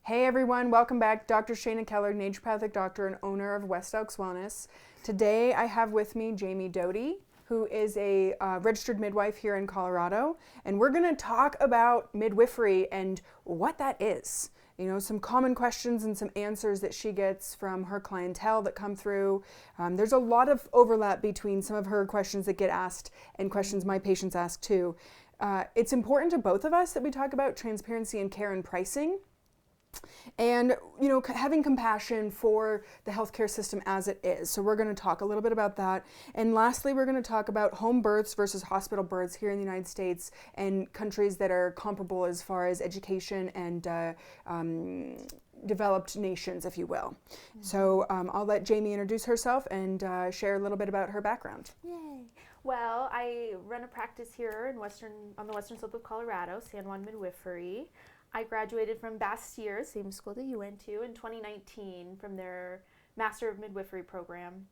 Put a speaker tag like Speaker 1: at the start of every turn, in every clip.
Speaker 1: Hey everyone, welcome back. Dr. Shayna Keller, naturopathic doctor and owner of West Elks Wellness. Today I have with me Jaime Doty, who is a registered midwife here in Colorado, and we're going to talk about midwifery and what that is. You know, some common questions and some answers that she gets from her clientele that come through. There's a lot of overlap between some of her questions that get asked and questions my patients ask too. It's important to both of us that we talk about transparency and care and pricing. And, you know, having compassion for the healthcare system as it is. So we're going to talk a little bit about that. And lastly, we're going to talk about home births versus hospital births here in the United States and countries that are comparable as far as education and developed nations, if you will. Mm-hmm. So I'll let Jaime introduce herself and share a little bit about her background.
Speaker 2: Yay. Well, I run a practice here on the western slope of Colorado, San Juan Midwifery. I graduated from Bastyr, same school that you went to, in 2019 from their Master of Midwifery program.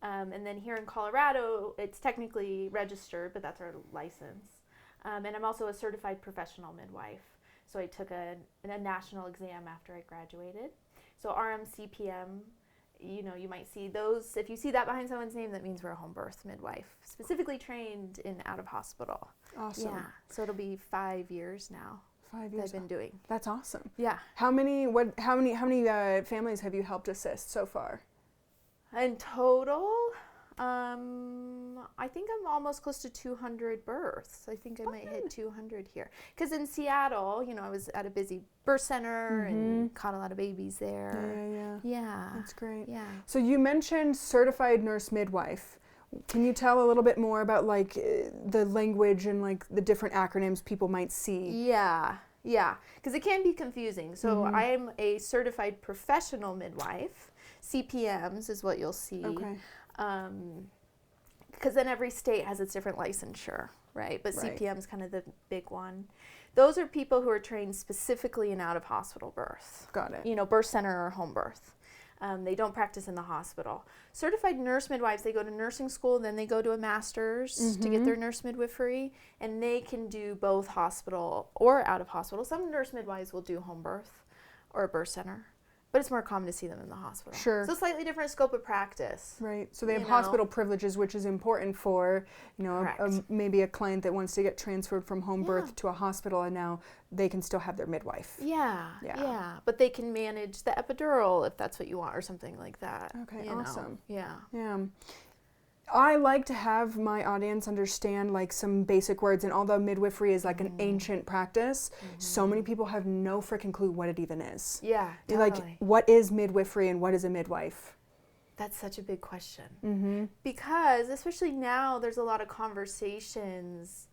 Speaker 2: And then here in Colorado, it's technically registered, but that's our license. And I'm also a certified professional midwife. So I took a national exam after I graduated. So RMCPM, you know, you might see those. If you see that behind someone's name, that means we're a home birth midwife, specifically trained in out of hospital.
Speaker 1: Awesome.
Speaker 2: Yeah. So it'll be 5 years now.
Speaker 1: 5 years
Speaker 2: I've been doing.
Speaker 1: That's awesome.
Speaker 2: Yeah.
Speaker 1: How many families have you helped assist so far?
Speaker 2: In total, I think I'm almost close to 200 births. I think I might hit 200 here. Because in Seattle, you know, I was at a busy birth center and caught a lot of babies there. Yeah.
Speaker 1: That's great.
Speaker 2: Yeah.
Speaker 1: So you mentioned certified nurse midwife. Can you tell a little bit more about like the language and like the different acronyms people might see?
Speaker 2: Yeah, because it can be confusing. So I'm a certified professional midwife. CPMs is what you'll see.
Speaker 1: Okay.
Speaker 2: Because then every state has its different licensure, right? But
Speaker 1: Right.
Speaker 2: CPM is kind of the big one. Those are people who are trained specifically in out-of-hospital birth.
Speaker 1: Got it.
Speaker 2: You know, birth center or home birth. They don't practice in the hospital. Certified nurse midwives, they go to nursing school, then they go to a master's to get their nurse midwifery, and they can do both hospital or out of hospital. Some nurse midwives will do home birth or a birth center, but it's more common to see them in the hospital.
Speaker 1: Sure.
Speaker 2: So slightly different scope of practice.
Speaker 1: Right. So they have
Speaker 2: You
Speaker 1: hospital
Speaker 2: know.
Speaker 1: privileges, which is important for, you know, maybe a client that wants to get transferred from home birth to a hospital, and now they can still have their midwife.
Speaker 2: Yeah. But they can manage the epidural if that's what you want or something like that.
Speaker 1: Okay,
Speaker 2: you know.
Speaker 1: awesome.
Speaker 2: Yeah.
Speaker 1: I like to have my audience understand like some basic words, and although midwifery is like an ancient practice, so many people have no freaking clue what it even is.
Speaker 2: Yeah,
Speaker 1: They're
Speaker 2: totally.
Speaker 1: like, what is midwifery and what is a midwife?
Speaker 2: That's such a big question. Because especially now there's a lot of conversations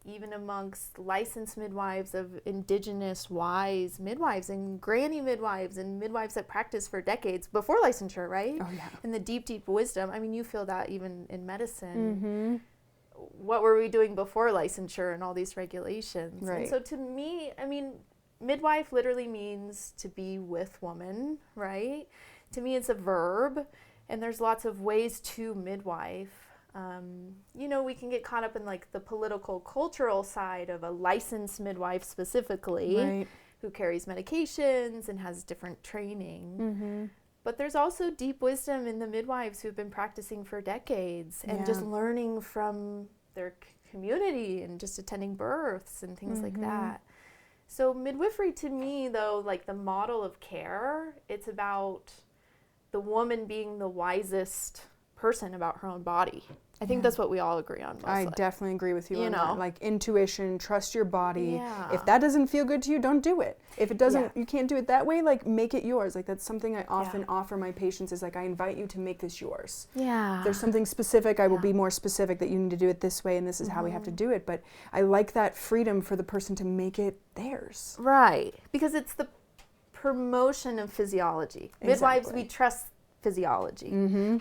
Speaker 2: even amongst licensed midwives of indigenous wise midwives and granny midwives and midwives that practice for decades before licensure, right?
Speaker 1: Oh, yeah.
Speaker 2: And the deep, deep wisdom. I mean, you feel that even in medicine. What were we doing before licensure and all these regulations?
Speaker 1: Right.
Speaker 2: And so to me, I mean, midwife literally means to be with woman, right? To me, it's a verb, and there's lots of ways to midwife. You know, we can get caught up in like the political, cultural side of a licensed midwife specifically, who carries medications and has different training. But there's also deep wisdom in the midwives who've been practicing for decades and just learning from their community and just attending births and things like that. So midwifery to me, though, like the model of care, it's about the woman being the wisest person about her own body. I think that's what we all agree on mostly.
Speaker 1: I definitely agree with you on
Speaker 2: know?
Speaker 1: that. Like intuition, trust your body.
Speaker 2: Yeah.
Speaker 1: If that doesn't feel good to you, don't do it. If it doesn't, you can't do it that way, like make it yours. Like that's something I often offer my patients is like, I invite you to make this yours.
Speaker 2: Yeah.
Speaker 1: If there's something specific, I will be more specific that you need to do it this way and this is how we have to do it. But I like that freedom for the person to make it theirs.
Speaker 2: Right. Because it's the promotion of physiology. Midwives, we trust physiology.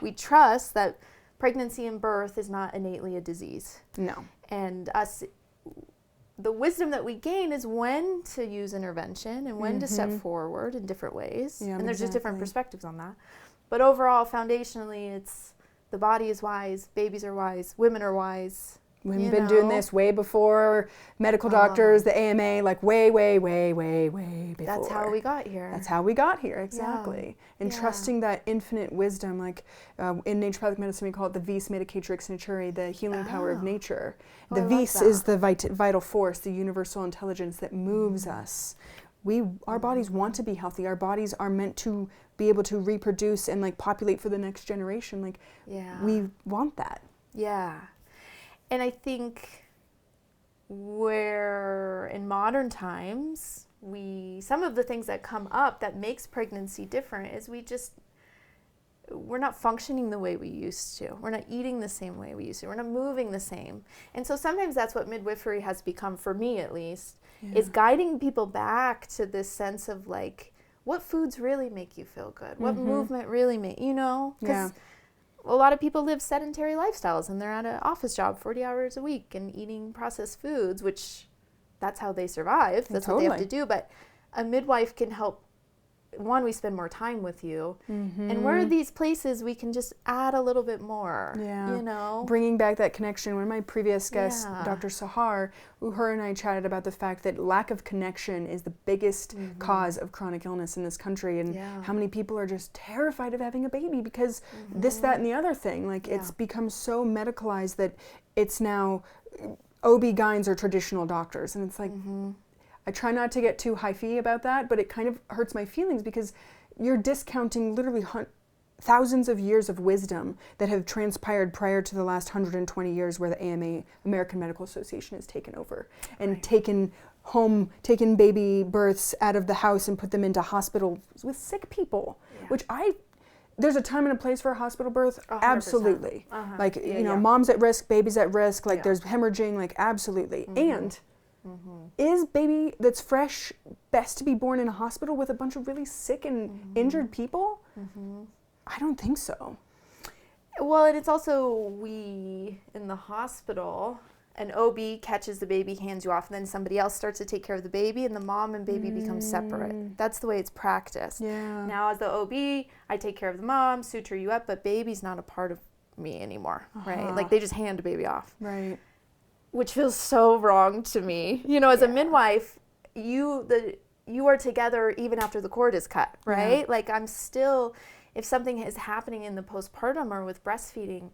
Speaker 2: We trust that pregnancy and birth is not innately a disease.
Speaker 1: No.
Speaker 2: And the wisdom that we gain is when to use intervention and when to step forward in different ways.
Speaker 1: Yeah,
Speaker 2: and there's just different perspectives on that. But overall, foundationally, it's the body is wise, babies are wise, women are wise,
Speaker 1: We've been doing this way before medical doctors, the AMA, like way before.
Speaker 2: That's how we got here.
Speaker 1: That's how we got here, exactly.
Speaker 2: Yeah.
Speaker 1: And trusting that infinite wisdom, like in naturopathic medicine, we call it the Vis Medicatrix Naturae, the healing power of nature. The Vis is the vital force, the universal intelligence that moves us. Our bodies want to be healthy. Our bodies are meant to be able to reproduce and like populate for the next generation. Like we want that.
Speaker 2: Yeah. And I think where in modern times, some of the things that come up that makes pregnancy different is we're not functioning the way we used to. We're not eating the same way we used to. We're not moving the same. And so sometimes that's what midwifery has become, for me at least, is guiding people back to this sense of like, what foods really make you feel good? What movement really because a lot of people live sedentary lifestyles and they're at an office job 40 hours a week and eating processed foods, which that's how they survive. That's what they have to do. But a midwife can help. One, we spend more time with you. And where are these places we can just add a little bit more,
Speaker 1: Bringing back that connection. One of my previous guests, Dr. Sahar, her and I chatted about the fact that lack of connection is the biggest cause of chronic illness in this country, and how many people are just terrified of having a baby because this, that, and the other thing. Like it's become so medicalized that it's now OB-GYNs are traditional doctors, and it's like, I try not to get too hyphy about that, but it kind of hurts my feelings because you're discounting literally thousands of years of wisdom that have transpired prior to the last 120 years where the AMA, American Medical Association, has taken over and taken baby births out of the house and put them into hospitals with sick people, which there's a time and a place for a hospital birth, 100%. Absolutely. Like, mom's at risk, baby's at risk, like there's hemorrhaging, like absolutely. And is baby that's fresh best to be born in a hospital with a bunch of really sick and injured people? I don't think so.
Speaker 2: Well, and it's also we in the hospital, an OB catches the baby, hands you off, and then somebody else starts to take care of the baby, and the mom and baby become separate. That's the way it's practiced. Now, as the OB, I take care of the mom, suture you up, but baby's not a part of me anymore, right? Like they just hand a baby off.
Speaker 1: Right.
Speaker 2: Which feels so wrong to me. As a midwife, you are together even after the cord is cut, right? Like I'm still, if something is happening in the postpartum or with breastfeeding,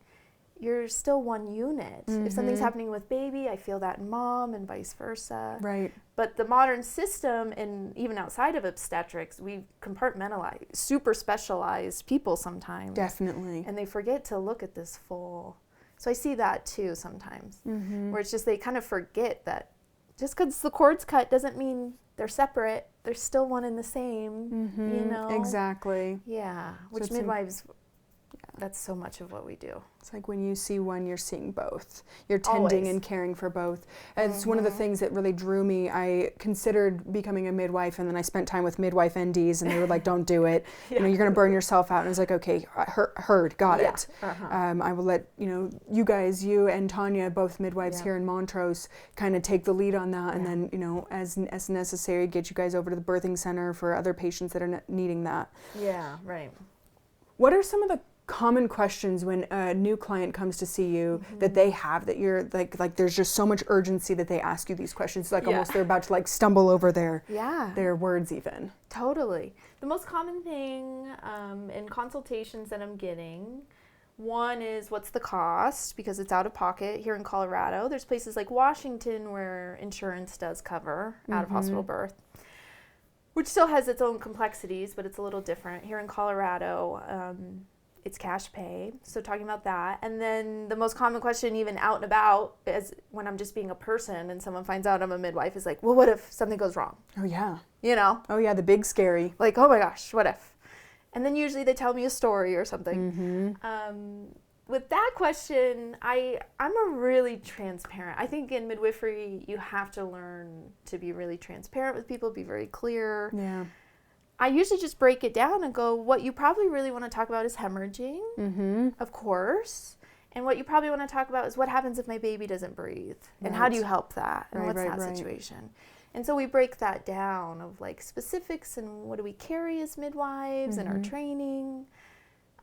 Speaker 2: you're still one unit. If something's happening with baby, I feel that in mom and vice versa.
Speaker 1: Right.
Speaker 2: But the modern system, and even outside of obstetrics, we compartmentalize, super specialized people sometimes.
Speaker 1: Definitely.
Speaker 2: And they forget to look at this full. So I see that too sometimes, where it's just they kind of forget that just because the cord's cut doesn't mean they're separate. They're still one and the same,
Speaker 1: Exactly.
Speaker 2: Yeah, which midwives, that's so much of what we do.
Speaker 1: It's like when you see one, you're seeing both. You're tending and caring for both. And it's one of the things that really drew me. I considered becoming a midwife, and then I spent time with midwife NDs, and they were like, don't do it. You're going to burn yourself out. And I was like, okay, heard, got it. I will let, you guys, you and Tanya, both midwives here in Montrose, kind of take the lead on that. And then, as necessary, get you guys over to the birthing center for other patients that are needing that.
Speaker 2: Yeah, right.
Speaker 1: What are some of the common questions when a new client comes to see you that they have, that you're like there's just so much urgency that they ask you these questions, like almost they're about to like stumble over their words even?
Speaker 2: Totally. The most common thing in consultations that I'm getting, one is what's the cost, because it's out of pocket here in Colorado. There's places like Washington where insurance does cover out of hospital birth, which still has its own complexities, but it's a little different. Here in Colorado, it's cash pay, so talking about that. And then the most common question, even out and about, is when I'm just being a person and someone finds out I'm a midwife, is like, well, what if something goes wrong?
Speaker 1: Oh, yeah.
Speaker 2: Oh,
Speaker 1: yeah, the big scary.
Speaker 2: Like, oh my gosh, what if? And then usually they tell me a story or something. With that question, I'm a really transparent. I think in midwifery, you have to learn to be really transparent with people, be very clear.
Speaker 1: Yeah.
Speaker 2: I usually just break it down and go, what you probably really want to talk about is hemorrhaging, of course. And what you probably want to talk about is what happens if my baby doesn't breathe, and how do you help that, and what's that situation. And so we break that down of like specifics and what do we carry as midwives and our training.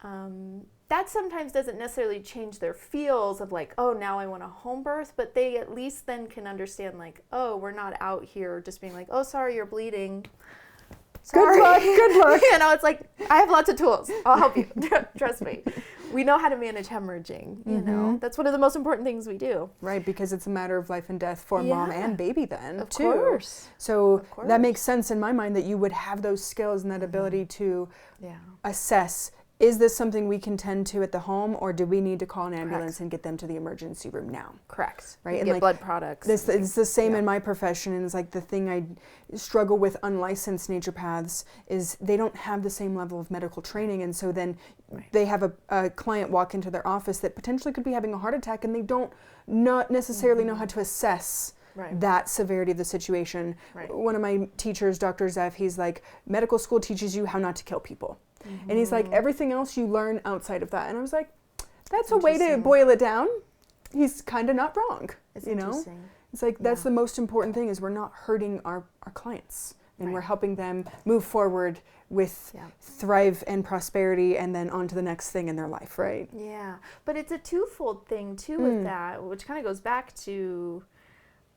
Speaker 2: That sometimes doesn't necessarily change their feels of like, oh, now I want a home birth, but they at least then can understand like, oh, we're not out here just being like, oh, sorry, you're bleeding. Sorry.
Speaker 1: Good luck.
Speaker 2: You know, it's like, I have lots of tools. I'll help you. Trust me. We know how to manage hemorrhaging, you know. That's one of the most important things we do.
Speaker 1: Right, because it's a matter of life and death for mom and baby then,
Speaker 2: of
Speaker 1: too.
Speaker 2: Course.
Speaker 1: So that makes sense in my mind that you would have those skills and that ability to assess, is this something we can tend to at the home, or do we need to call an ambulance and get them to the emergency room now?
Speaker 2: Correct.
Speaker 1: Right,
Speaker 2: and
Speaker 1: get
Speaker 2: like blood products.
Speaker 1: It's the same in my profession, and it's like the thing I struggle with unlicensed naturopaths is they don't have the same level of medical training, and so then they have a client walk into their office that potentially could be having a heart attack, and they don't not necessarily know how to assess that severity of the situation. One of my teachers, Dr. Zeff, he's like, medical school teaches you how not to kill people. And he's like, everything else you learn outside of that. And I was like, that's a way to boil it down. He's kind of not wrong.
Speaker 2: It's
Speaker 1: you know?
Speaker 2: interesting.
Speaker 1: It's like, that's the most important thing, is we're not hurting our clients. And we're helping them move forward with thrive and prosperity, and then on to the next thing in their life, right?
Speaker 2: Yeah. But it's a twofold thing, too, with that, which kind of goes back to,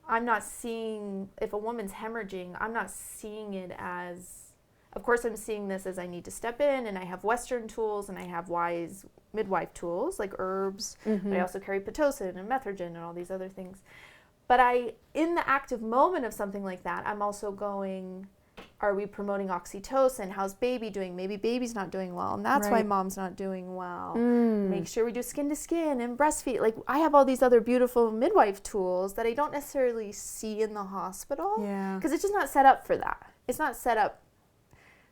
Speaker 2: I'm not seeing, if a woman's hemorrhaging, I'm not seeing it as, of course I'm seeing this as I need to step in, and I have Western tools and I have wise midwife tools like herbs, but I also carry Pitocin and Metrogen and all these other things. But in the active moment of something like that, I'm also going, are we promoting oxytocin? How's baby doing? Maybe baby's not doing well, and that's why mom's not doing well. Make sure we do skin to skin and breastfeed. Like, I have all these other beautiful midwife tools that I don't necessarily see in the hospital, because it's just not set up for that. It's not set up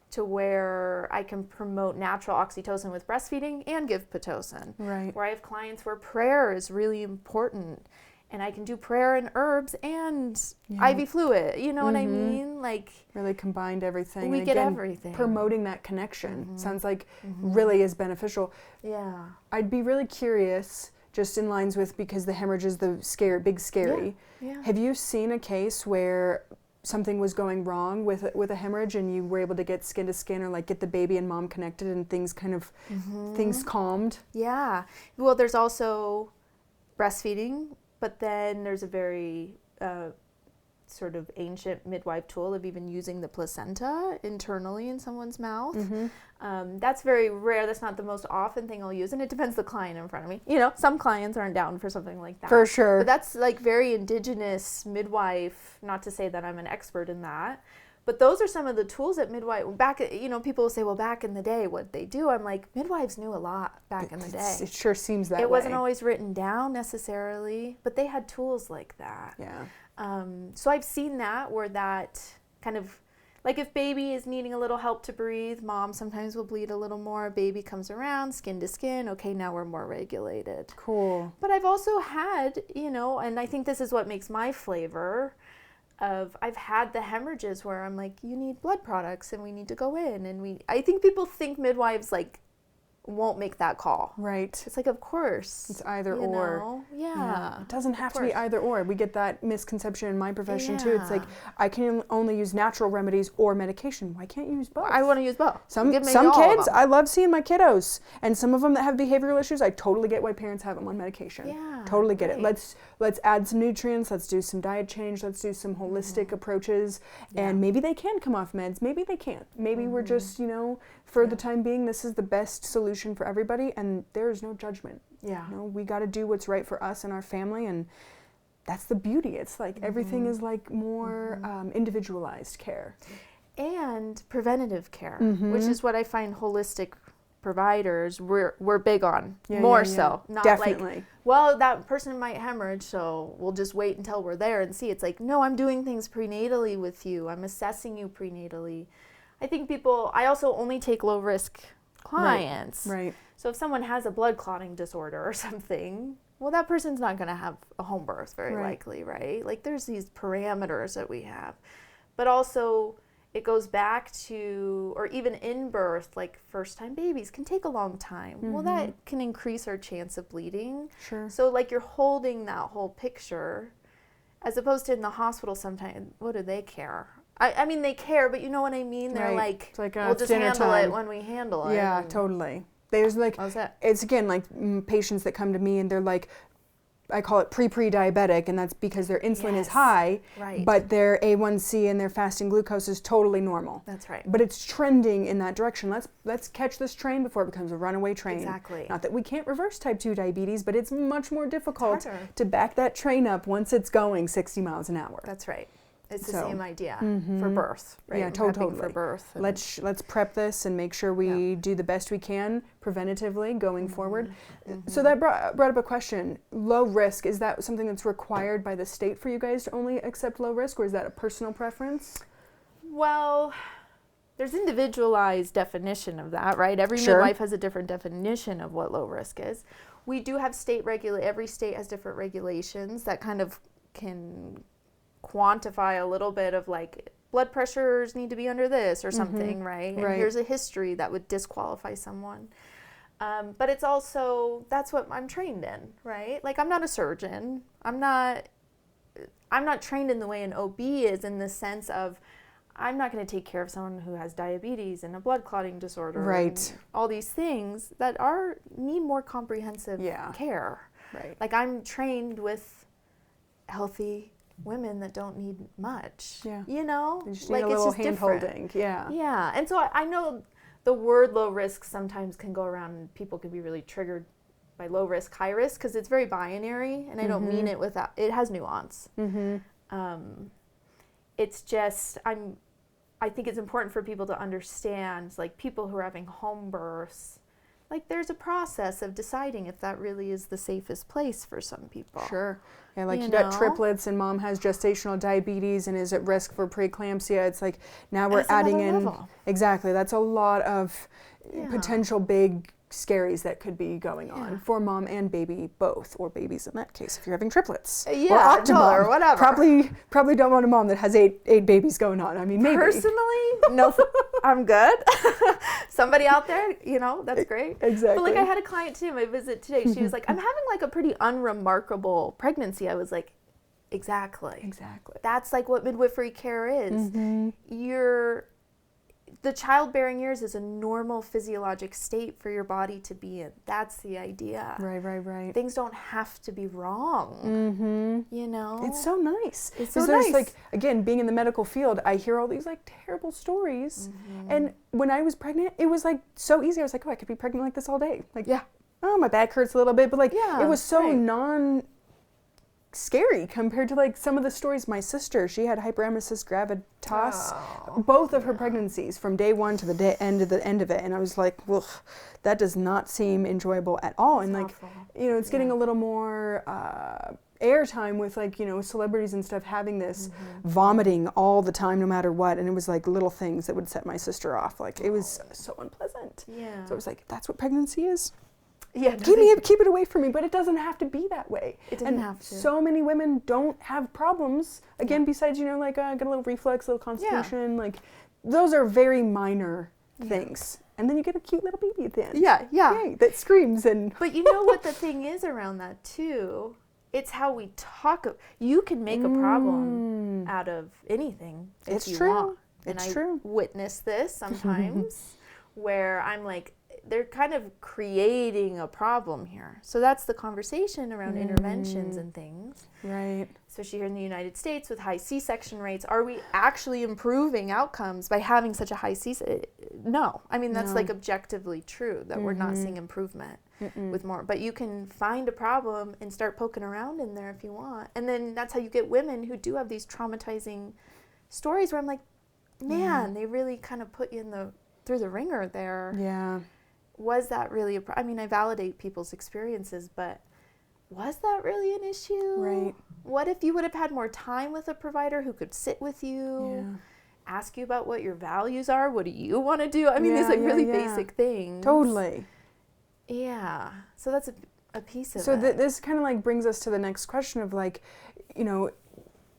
Speaker 2: to where I can promote natural oxytocin with breastfeeding and give Pitocin. Where I have clients where prayer is really important, and I can do prayer and herbs and IV fluid. You know what I mean? Like,
Speaker 1: really combined everything.
Speaker 2: We
Speaker 1: and
Speaker 2: get
Speaker 1: again,
Speaker 2: everything.
Speaker 1: Promoting that connection sounds like really is beneficial.
Speaker 2: Yeah.
Speaker 1: I'd be really curious, just in lines with, because the hemorrhage is the big scary. Have you seen a case where something was going wrong with a hemorrhage, and you were able to get skin to skin, or like get the baby and mom connected, and things kind of things calmed?
Speaker 2: Yeah. Well, there's also breastfeeding, but then there's a very sort of ancient midwife tool of even using the placenta internally in someone's mouth. That's very rare. That's not the most often thing I'll use, and it depends the client in front of me. You know, some clients aren't down for something like that.
Speaker 1: For sure.
Speaker 2: But that's like very indigenous midwife, not to say that I'm an expert in that, but those are some of the tools that midwife, people will say, well, back in the day, what'd they do? I'm like, midwives knew a lot back in the day.
Speaker 1: It sure seems that way.
Speaker 2: It wasn't always written down necessarily, but they had tools like that. So I've seen that, where that kind of, like, if baby is needing a little help to breathe, mom sometimes will bleed a little more, baby comes around, skin to skin, okay, now we're more regulated.
Speaker 1: Cool.
Speaker 2: But I've also had, and I think this is what makes my flavor of, I've had the hemorrhages where I'm like, you need blood products and we need to go in, and I think people think midwives like won't make that call.
Speaker 1: Right.
Speaker 2: It's like, of course.
Speaker 1: It's either or.
Speaker 2: Yeah.
Speaker 1: It doesn't have to be either or. We get that misconception in my profession too. It's like, I can only use natural remedies or medication. Why can't you use both?
Speaker 2: I want to use both.
Speaker 1: Some kids, I love seeing my kiddos. And some of them that have behavioral issues, I totally get why parents have them on medication.
Speaker 2: Yeah.
Speaker 1: Totally get it. Let's add some nutrients. Let's do some diet change. Let's do some holistic approaches. And maybe they can come off meds. Maybe they can't. Maybe we're just, for the time being, this is the best solution for everybody, and there is no judgment. We got to do what's right for us and our family, and that's the beauty. It's like everything is like more individualized care
Speaker 2: and preventative care, which is what I find holistic providers we're big on. More so, not
Speaker 1: definitely.
Speaker 2: Like, well, that person might hemorrhage, so we'll just wait until we're there and see. It's like, no, I'm doing things prenatally with you. I'm assessing you prenatally. I think I also only take low risk clients.
Speaker 1: Right.
Speaker 2: So if someone has a blood clotting disorder or something, well, that person's not going to have a home birth very likely, right? Like, there's these parameters that we have. But also, it goes back to, or even in birth, like first-time babies can take a long time. Well, that can increase our chance of bleeding.
Speaker 1: Sure.
Speaker 2: So, like, you're holding that whole picture, as opposed to in the hospital sometimes, what do they care? I mean, they care, but you know what I mean? They're like,
Speaker 1: it's like
Speaker 2: we'll just handle it when we handle it.
Speaker 1: Yeah, totally. There's like,
Speaker 2: How's that?
Speaker 1: it's again like patients that come to me and they're like, I call it pre-diabetic, and that's because their insulin is high,
Speaker 2: right.
Speaker 1: but their A1C and their fasting glucose is totally normal.
Speaker 2: That's right.
Speaker 1: But it's trending in that direction. Let's catch this train before it becomes a runaway train.
Speaker 2: Exactly.
Speaker 1: Not that we can't reverse type 2 diabetes, but it's much more difficult
Speaker 2: harder.
Speaker 1: to back that train up once it's going 60 miles an hour.
Speaker 2: That's right. It's the
Speaker 1: So,
Speaker 2: same idea for birth, right?
Speaker 1: Yeah,
Speaker 2: Prepping
Speaker 1: totally.
Speaker 2: for birth. and-
Speaker 1: Let's prep this and make sure we do the best we can preventatively going forward. So that brought up a question. Low risk, is that something that's required by the state for you guys to only accept low risk, or is that a personal preference?
Speaker 2: Well, there's individualized definition of that, right? Every
Speaker 1: Sure.
Speaker 2: midwife has a different definition of what low risk is. We do have every state has different regulations that kind of can quantify a little bit of like blood pressures need to be under this or something, right? And
Speaker 1: Right.
Speaker 2: here's a history that would disqualify someone. But it's also, that's what I'm trained in, right? Like I'm not a surgeon. I'm not trained in the way an OB is, in the sense of I'm not going to take care of someone who has diabetes and a blood clotting disorder,
Speaker 1: Right.
Speaker 2: and all these things that need more comprehensive care.
Speaker 1: Right.
Speaker 2: Like I'm trained with healthy women that don't need much.
Speaker 1: Yeah.
Speaker 2: You know,
Speaker 1: You just need
Speaker 2: like
Speaker 1: a
Speaker 2: it's
Speaker 1: little
Speaker 2: just
Speaker 1: hand
Speaker 2: different.
Speaker 1: holding. Yeah.
Speaker 2: Yeah, and so I know the word low risk sometimes can go around and people can be really triggered by low risk, high risk, because it's very binary, and I don't mean it without, it has nuance. It's just, I think it's important for people to understand, like people who are having home births, like there's a process of deciding if that really is the safest place for some people.
Speaker 1: Sure. Yeah, like you
Speaker 2: You
Speaker 1: got
Speaker 2: know?
Speaker 1: triplets and mom has gestational diabetes and is at risk for preeclampsia. It's like now we're
Speaker 2: That's
Speaker 1: adding
Speaker 2: another
Speaker 1: in
Speaker 2: level.
Speaker 1: Exactly. That's a lot of
Speaker 2: Yeah.
Speaker 1: potential big scaries that could be going on
Speaker 2: Yeah.
Speaker 1: for mom and baby both, or babies in that case if you're having triplets.
Speaker 2: Yeah,
Speaker 1: or octomom.
Speaker 2: or whatever.
Speaker 1: Probably don't want a mom that has eight babies going on. I mean, maybe.
Speaker 2: Personally, no, I'm good. Somebody out there, you know, that's great.
Speaker 1: Exactly.
Speaker 2: But like I had a client too, my visit today, she was like, I'm having like a pretty unremarkable pregnancy. I was like, exactly. That's like what midwifery care is. The childbearing years is a normal physiologic state for your body to be in. That's the idea.
Speaker 1: Right.
Speaker 2: Things don't have to be wrong. You know?
Speaker 1: It's so nice.
Speaker 2: It's so
Speaker 1: 'Cause there's
Speaker 2: nice.
Speaker 1: like, again, being in the medical field, I hear all these like terrible stories. And when I was pregnant, it was like so easy. I was like, oh, I could be pregnant like this all day. Like, oh, my back hurts a little bit, but like
Speaker 2: Yeah,
Speaker 1: it was so
Speaker 2: right.
Speaker 1: scary compared to like some of the stories. My sister, she had hyperemesis gravitas, both of her pregnancies from day one to the end of it, and I was like, ugh, that does not seem enjoyable at all. And like,
Speaker 2: awful.
Speaker 1: you know, it's getting a little more airtime with like, you know, celebrities and stuff having this vomiting all the time no matter what, and it was like little things that would set my sister off. Like it was so unpleasant.
Speaker 2: Yeah.
Speaker 1: So it was like, that's what pregnancy is?
Speaker 2: Yeah.
Speaker 1: Keep it away from me, but it doesn't have to be that way.
Speaker 2: It doesn't
Speaker 1: and
Speaker 2: have to.
Speaker 1: So many women don't have problems. Again, besides, you know, like got a little reflux, a little constipation, like those are very minor things. And then you get a cute little baby at the end.
Speaker 2: Yeah.
Speaker 1: Yay, that screams and
Speaker 2: But you know what the thing is around that too? It's how we talk. You can make a problem out of anything if
Speaker 1: It's
Speaker 2: you
Speaker 1: true.
Speaker 2: want. And
Speaker 1: It's
Speaker 2: I
Speaker 1: true.
Speaker 2: witness this sometimes where I'm like, they're kind of creating a problem here. So that's the conversation around interventions and things.
Speaker 1: right.
Speaker 2: Especially here in the United States with high C-section rates. Are we actually improving outcomes by having such a high C-section? No. I mean, that's like objectively true that we're not seeing improvement with more. But you can find a problem and start poking around in there if you want. And then that's how you get women who do have these traumatizing stories where I'm like, man, they really kind of put you through the ringer there.
Speaker 1: Yeah.
Speaker 2: Was that really I mean, I validate people's experiences, but was that really an issue?
Speaker 1: Right.
Speaker 2: What if you would have had more time with a provider who could sit with you, ask you about what your values are? What do you want to do? I mean, these like really basic things.
Speaker 1: Totally.
Speaker 2: Yeah. So that's a piece of
Speaker 1: So
Speaker 2: it.
Speaker 1: this kind of like brings us to the next question of like, you know,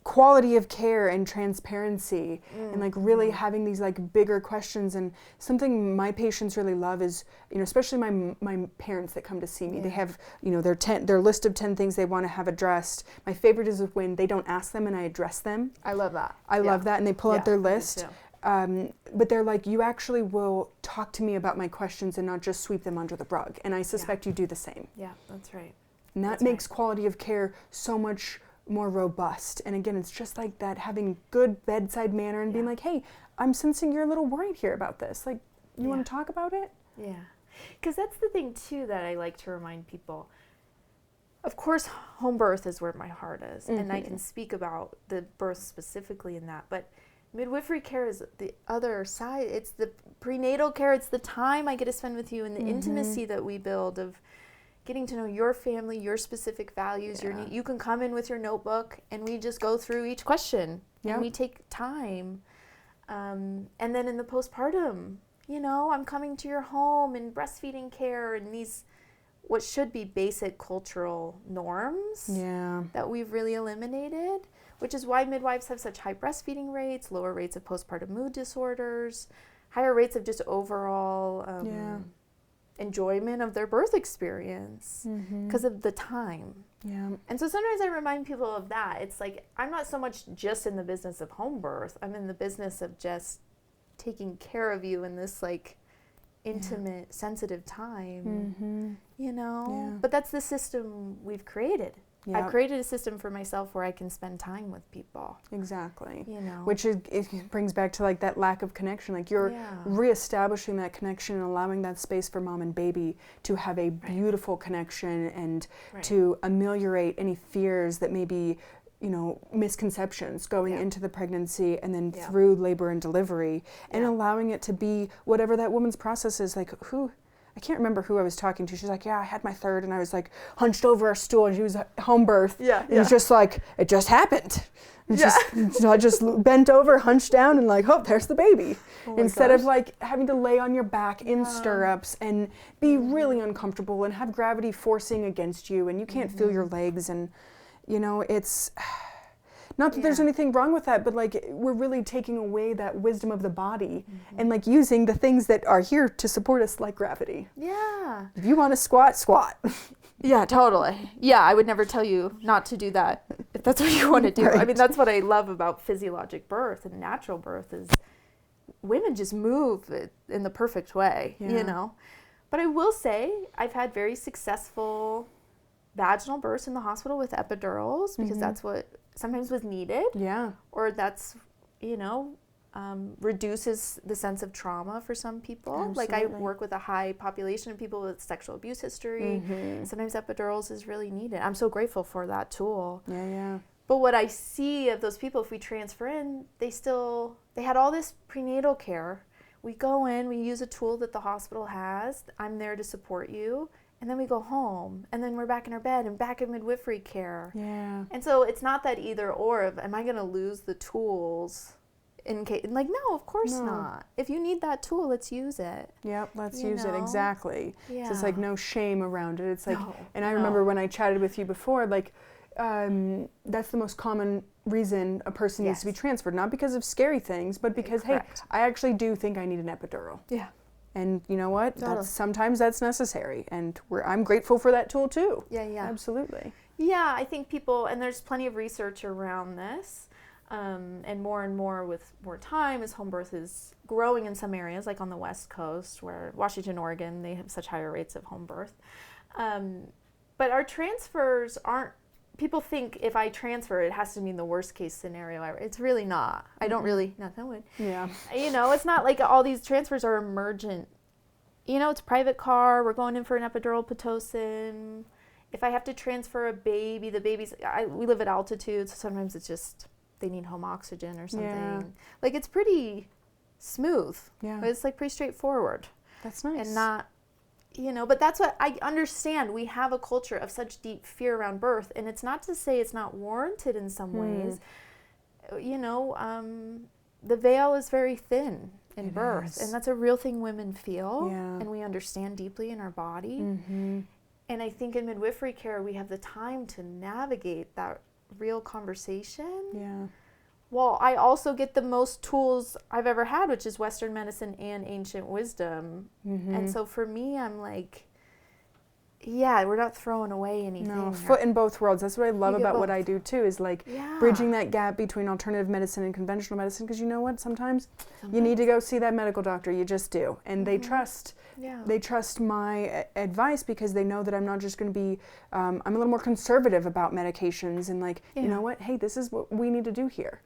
Speaker 1: quality of care and transparency and like really having these like bigger questions. And something my patients really love is, you know, especially my parents that come to see me, they have, you know, their list of 10 things they want to have addressed. My favorite is when they don't ask them and I address them.
Speaker 2: I love that.
Speaker 1: I love that. And they pull out their
Speaker 2: me
Speaker 1: list.
Speaker 2: too.
Speaker 1: but they're like, you actually will talk to me about my questions and not just sweep them under the rug. And I suspect you do the same.
Speaker 2: Yeah, that's right.
Speaker 1: And that makes quality of care so much more robust. And again, it's just like that, having good bedside manner and being like, hey, I'm sensing you're a little worried here about this. Like, you want to talk about it?
Speaker 2: Yeah. Because that's the thing, too, that I like to remind people. Of course, home birth is where my heart is. And I can speak about the birth specifically in that. But midwifery care is the other side. It's the prenatal care. It's the time I get to spend with you and the intimacy that we build of getting to know your family, your specific values, your need. You can come in with your notebook and we just go through each question. And we take time. And then in the postpartum, you know, I'm coming to your home and breastfeeding care and these what should be basic cultural norms that we've really eliminated, which is why midwives have such high breastfeeding rates, lower rates of postpartum mood disorders, higher rates of just overall enjoyment of their birth experience because of the time. And so sometimes I remind people of that. It's like, I'm not so much just in the business of home birth. I'm in the business of just taking care of you in this like intimate, sensitive time, you know? But that's the system we've created. I've created a system for myself where I can spend time with people.
Speaker 1: Exactly.
Speaker 2: You know?
Speaker 1: Which is, it brings back to like that lack of connection. Like you're reestablishing that connection and allowing that space for mom and baby to have a beautiful connection and to ameliorate any fears that may be, you know, misconceptions going into the pregnancy and then through labor and delivery and allowing it to be whatever that woman's process is. Like I can't remember who I was talking to. She's like, I had my third and I was like hunched over a stool and she was home birth. It was just like, it just happened. So I just bent over, hunched down and like, oh, there's the baby. Instead of like having to lay on your back in stirrups and be really uncomfortable and have gravity forcing against you and you can't feel your legs and you know, it's not that there's anything wrong with that, but like we're really taking away that wisdom of the body and like using the things that are here to support us like gravity. If you want to squat, squat.
Speaker 2: Yeah, totally. Yeah, I would never tell you not to do that if that's what you want to do. I mean, that's what I love about physiologic birth and natural birth is women just move in the perfect way, you know. But I will say I've had very successful vaginal births in the hospital with epidurals because that's what sometimes was needed. Or that's, you know, reduces the sense of trauma for some people. Like I work with a high population of people with sexual abuse history. Sometimes epidurals is really needed. I'm so grateful for that tool. But what I see of those people, if we transfer in, they had all this prenatal care. We go in, we use a tool that the hospital has. I'm there to support you. And then we go home, and then we're back in our bed and back in midwifery care. And so it's not that either or of, am I going to lose the tools in case? Like, no, of course not. If you need that tool, let's use it.
Speaker 1: Let's use it, exactly. So it's like no shame around it. It's like, and I remember when I chatted with you before, like, that's the most common reason a person needs to be transferred. Not because of scary things, but because, hey, I actually do think I need an epidural. And you know what? Sometimes that's necessary, and I'm grateful for that tool too. Absolutely.
Speaker 2: I think people, and there's plenty of research around this, and more with more time as home birth is growing in some areas, like on the West Coast, where Washington, Oregon, they have such higher rates of home birth. But our transfers aren't. People think if I transfer, it has to mean the worst case scenario ever. It's really not. I don't really, knock on wood. You know, it's not like all these transfers are emergent. You know, it's a private car. We're going in for an epidural Pitocin. If I have to transfer a baby, we live at altitude, so sometimes it's just, they need home oxygen or something. Like it's pretty smooth. It's like pretty straightforward.
Speaker 1: That's nice.
Speaker 2: And not, you know, but that's what I understand. We have a culture of such deep fear around birth, and it's not to say it's not warranted in some ways. You know, the veil is very thin in birth, and that's a real thing women feel, and we understand deeply in our body. And I think in midwifery care, we have the time to navigate that real conversation. Well, I also get the most tools I've ever had, which is Western medicine and ancient wisdom. And so for me, I'm like, yeah, we're not throwing away anything.
Speaker 1: No, foot in both worlds. That's what I love about what I do too, is like bridging that gap between alternative medicine and conventional medicine, because you know what, sometimes you need to go see that medical doctor, you just do, and they trust my advice because they know that I'm not just going to be I'm a little more conservative about medications, and like you know what, hey, this is what we need to do here,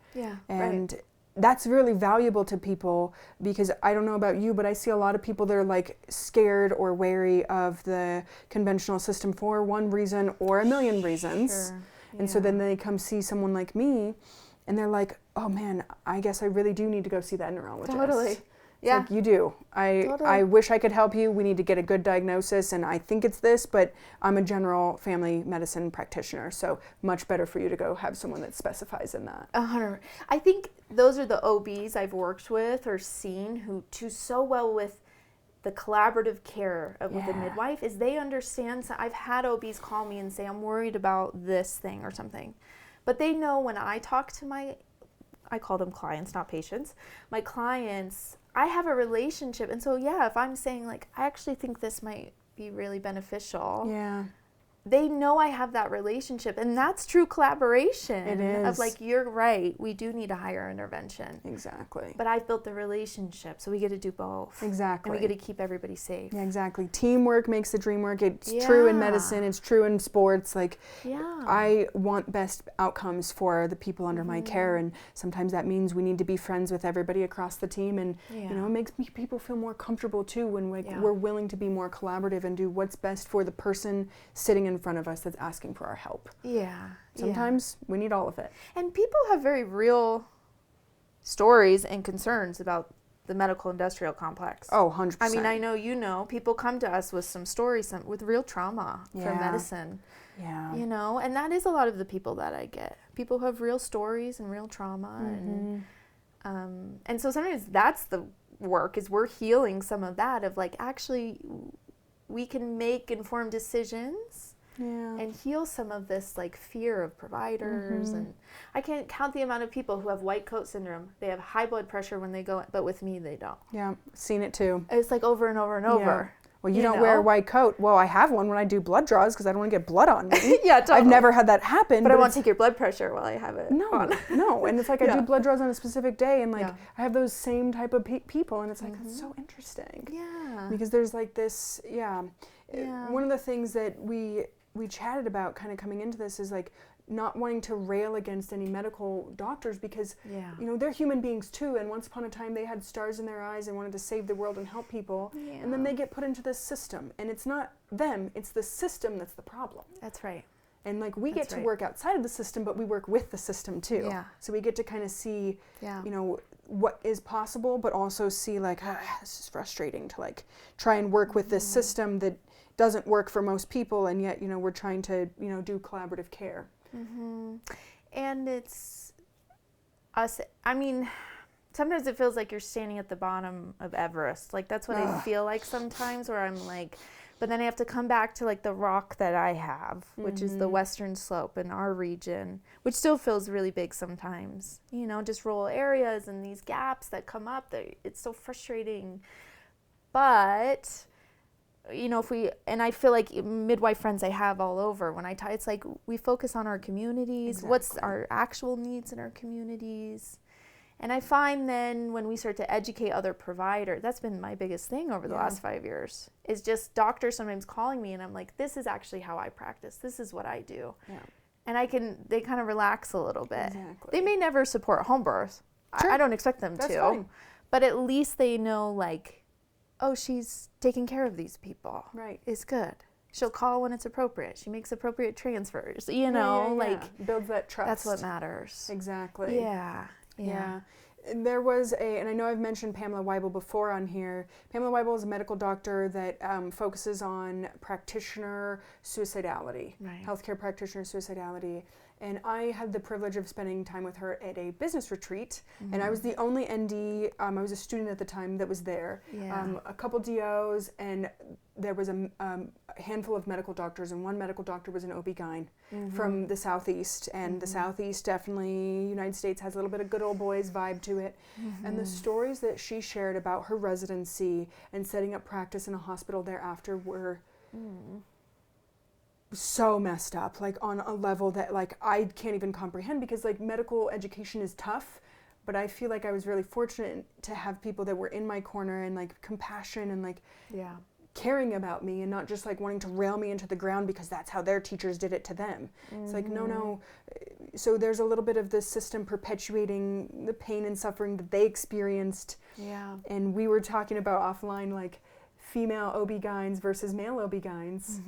Speaker 1: and that's really valuable to people, because I don't know about you, but I see a lot of people that are like scared or wary of the conventional system for one reason or a million reasons. And so then they come see someone like me and they're like, oh man, I guess I really do need to go see that neurologist.
Speaker 2: Totally.
Speaker 1: It's like, you do. I wish I could help you. We need to get a good diagnosis, and I think it's this, but I'm a general family medicine practitioner, so much better for you to go have someone that specifies in that.
Speaker 2: 100. I think those are the OBs I've worked with or seen who do so well with the collaborative care with the midwife, is they understand. So I've had OBs call me and say, I'm worried about this thing or something. But they know when I talk to I call them clients, not patients, my clients, I have a relationship. And so, if I'm saying like, I actually think this might be really beneficial. They know I have that relationship, and that's true collaboration.
Speaker 1: It is.
Speaker 2: Of like, you're right, we do need a higher intervention.
Speaker 1: Exactly.
Speaker 2: But I've built the relationship, so we get to do both.
Speaker 1: Exactly.
Speaker 2: And we get to keep everybody safe.
Speaker 1: Yeah, exactly. Teamwork makes the dream work. It's true in medicine, it's true in sports. Like, I want best outcomes for the people under my care, and sometimes that means we need to be friends with everybody across the team, and you know, it makes people feel more comfortable too when we're willing to be more collaborative and do what's best for the person sitting in front of us that's asking for our help. Sometimes we need all of it.
Speaker 2: And people have very real stories and concerns about the medical industrial complex.
Speaker 1: Oh, 100%.
Speaker 2: I mean, I know, people come to us with some stories, with real trauma from medicine. You know, and that is a lot of the people that I get. People who have real stories and real trauma. And so sometimes that's the work, is we're healing some of that, of like, actually we can make informed decisions and heal some of this like fear of providers. And I can't count the amount of people who have white coat syndrome. They have high blood pressure when they go, but with me they don't.
Speaker 1: Yeah, seen it too.
Speaker 2: It's like over and over and over.
Speaker 1: Well, you don't wear a white coat. Well, I have one when I do blood draws because I don't want to get blood on me.
Speaker 2: Totally.
Speaker 1: I've never had that happen.
Speaker 2: But I won't take your blood pressure while I have it on.
Speaker 1: No, and it's like I do blood draws on a specific day, and like I have those same type of people, and it's like, that's so interesting. Because there's like this, one of the things that we chatted about kind of coming into this is like not wanting to rail against any medical doctors, because you know, they're human beings too, and once upon a time they had stars in their eyes and wanted to save the world and help people, and then they get put into this system, and it's not them, it's the system that's the problem.
Speaker 2: That's right.
Speaker 1: And like we get to work outside of the system, but we work with the system too. So we get to kind of see you know, what is possible, but also see like, this is frustrating to like try and work with this system that doesn't work for most people, and yet, you know, we're trying to, you know, do collaborative care.
Speaker 2: And it's us, I mean, sometimes it feels like you're standing at the bottom of Everest. Like, that's what I feel like sometimes, where I'm like, but then I have to come back to like the rock that I have, which is the Western Slope in our region, which still feels really big sometimes. You know, just rural areas and these gaps that come up, it's so frustrating. But you know, and I feel like midwife friends I have all over, when I talk, it's like we focus on our communities, what's our actual needs in our communities. And I find then when we start to educate other providers, that's been my biggest thing over the last 5 years, is just doctors sometimes calling me and I'm like, this is actually how I practice. This is what I do. And they kind of relax a little bit. They may never support home birth. I don't expect them to.
Speaker 1: Fine.
Speaker 2: But at least they know, like, oh, she's taking care of these people. It's good. She'll call when it's appropriate. She makes appropriate transfers. You know, like,
Speaker 1: builds that trust.
Speaker 2: That's what matters.
Speaker 1: Exactly.
Speaker 2: Yeah.
Speaker 1: There was and I know I've mentioned Pamela Weibel before on here. Pamela Weibel is a medical doctor that focuses on practitioner suicidality, healthcare practitioner suicidality. And I had the privilege of spending time with her at a business retreat, and I was the only ND, I was a student at the time that was there, a couple DOs, and there was a handful of medical doctors, and one medical doctor was an OB-GYN from the Southeast, and the Southeast definitely, United States, has a little bit of good old boys vibe to it. And the stories that she shared about her residency and setting up practice in a hospital thereafter were so messed up, like on a level that like I can't even comprehend, because like medical education is tough, but I feel like I was really fortunate to have people that were in my corner and like compassion and like caring about me, and not just like wanting to rail me into the ground because that's how their teachers did it to them. It's like, no. So there's a little bit of this system perpetuating the pain and suffering that they experienced.
Speaker 2: Yeah.
Speaker 1: And we were talking about offline, like female OB-GYNs versus male OB-GYNs.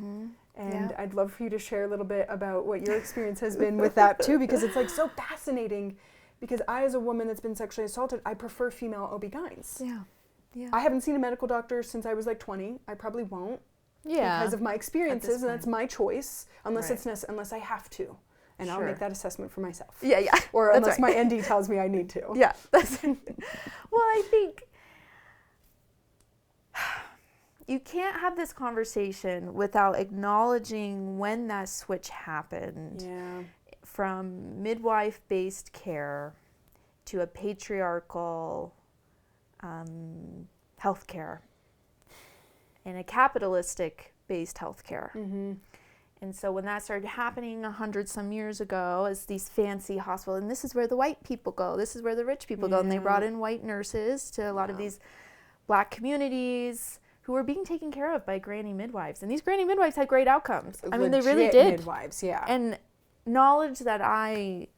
Speaker 1: And I'd love for you to share a little bit about what your experience has been with that too, because it's like so fascinating, because I, as a woman that's been sexually assaulted, I prefer female OB-GYNs.
Speaker 2: Yeah.
Speaker 1: I haven't seen a medical doctor since I was like 20. I probably won't. Because of my experiences, and that's my choice, unless unless I have to. And I'll make that assessment for myself. Or unless my ND tells me I need to.
Speaker 2: Well, I think you can't have this conversation without acknowledging when that switch happened from midwife-based care to a patriarchal healthcare and a capitalistic-based healthcare. And so when that started happening 100-some years ago, as these fancy hospitals, and this is where the white people go, this is where the rich people go, and they brought in white nurses to a lot of these black communities who were being taken care of by granny midwives. And these granny midwives had great outcomes. I mean, they really did.
Speaker 1: Midwives,
Speaker 2: And knowledge that I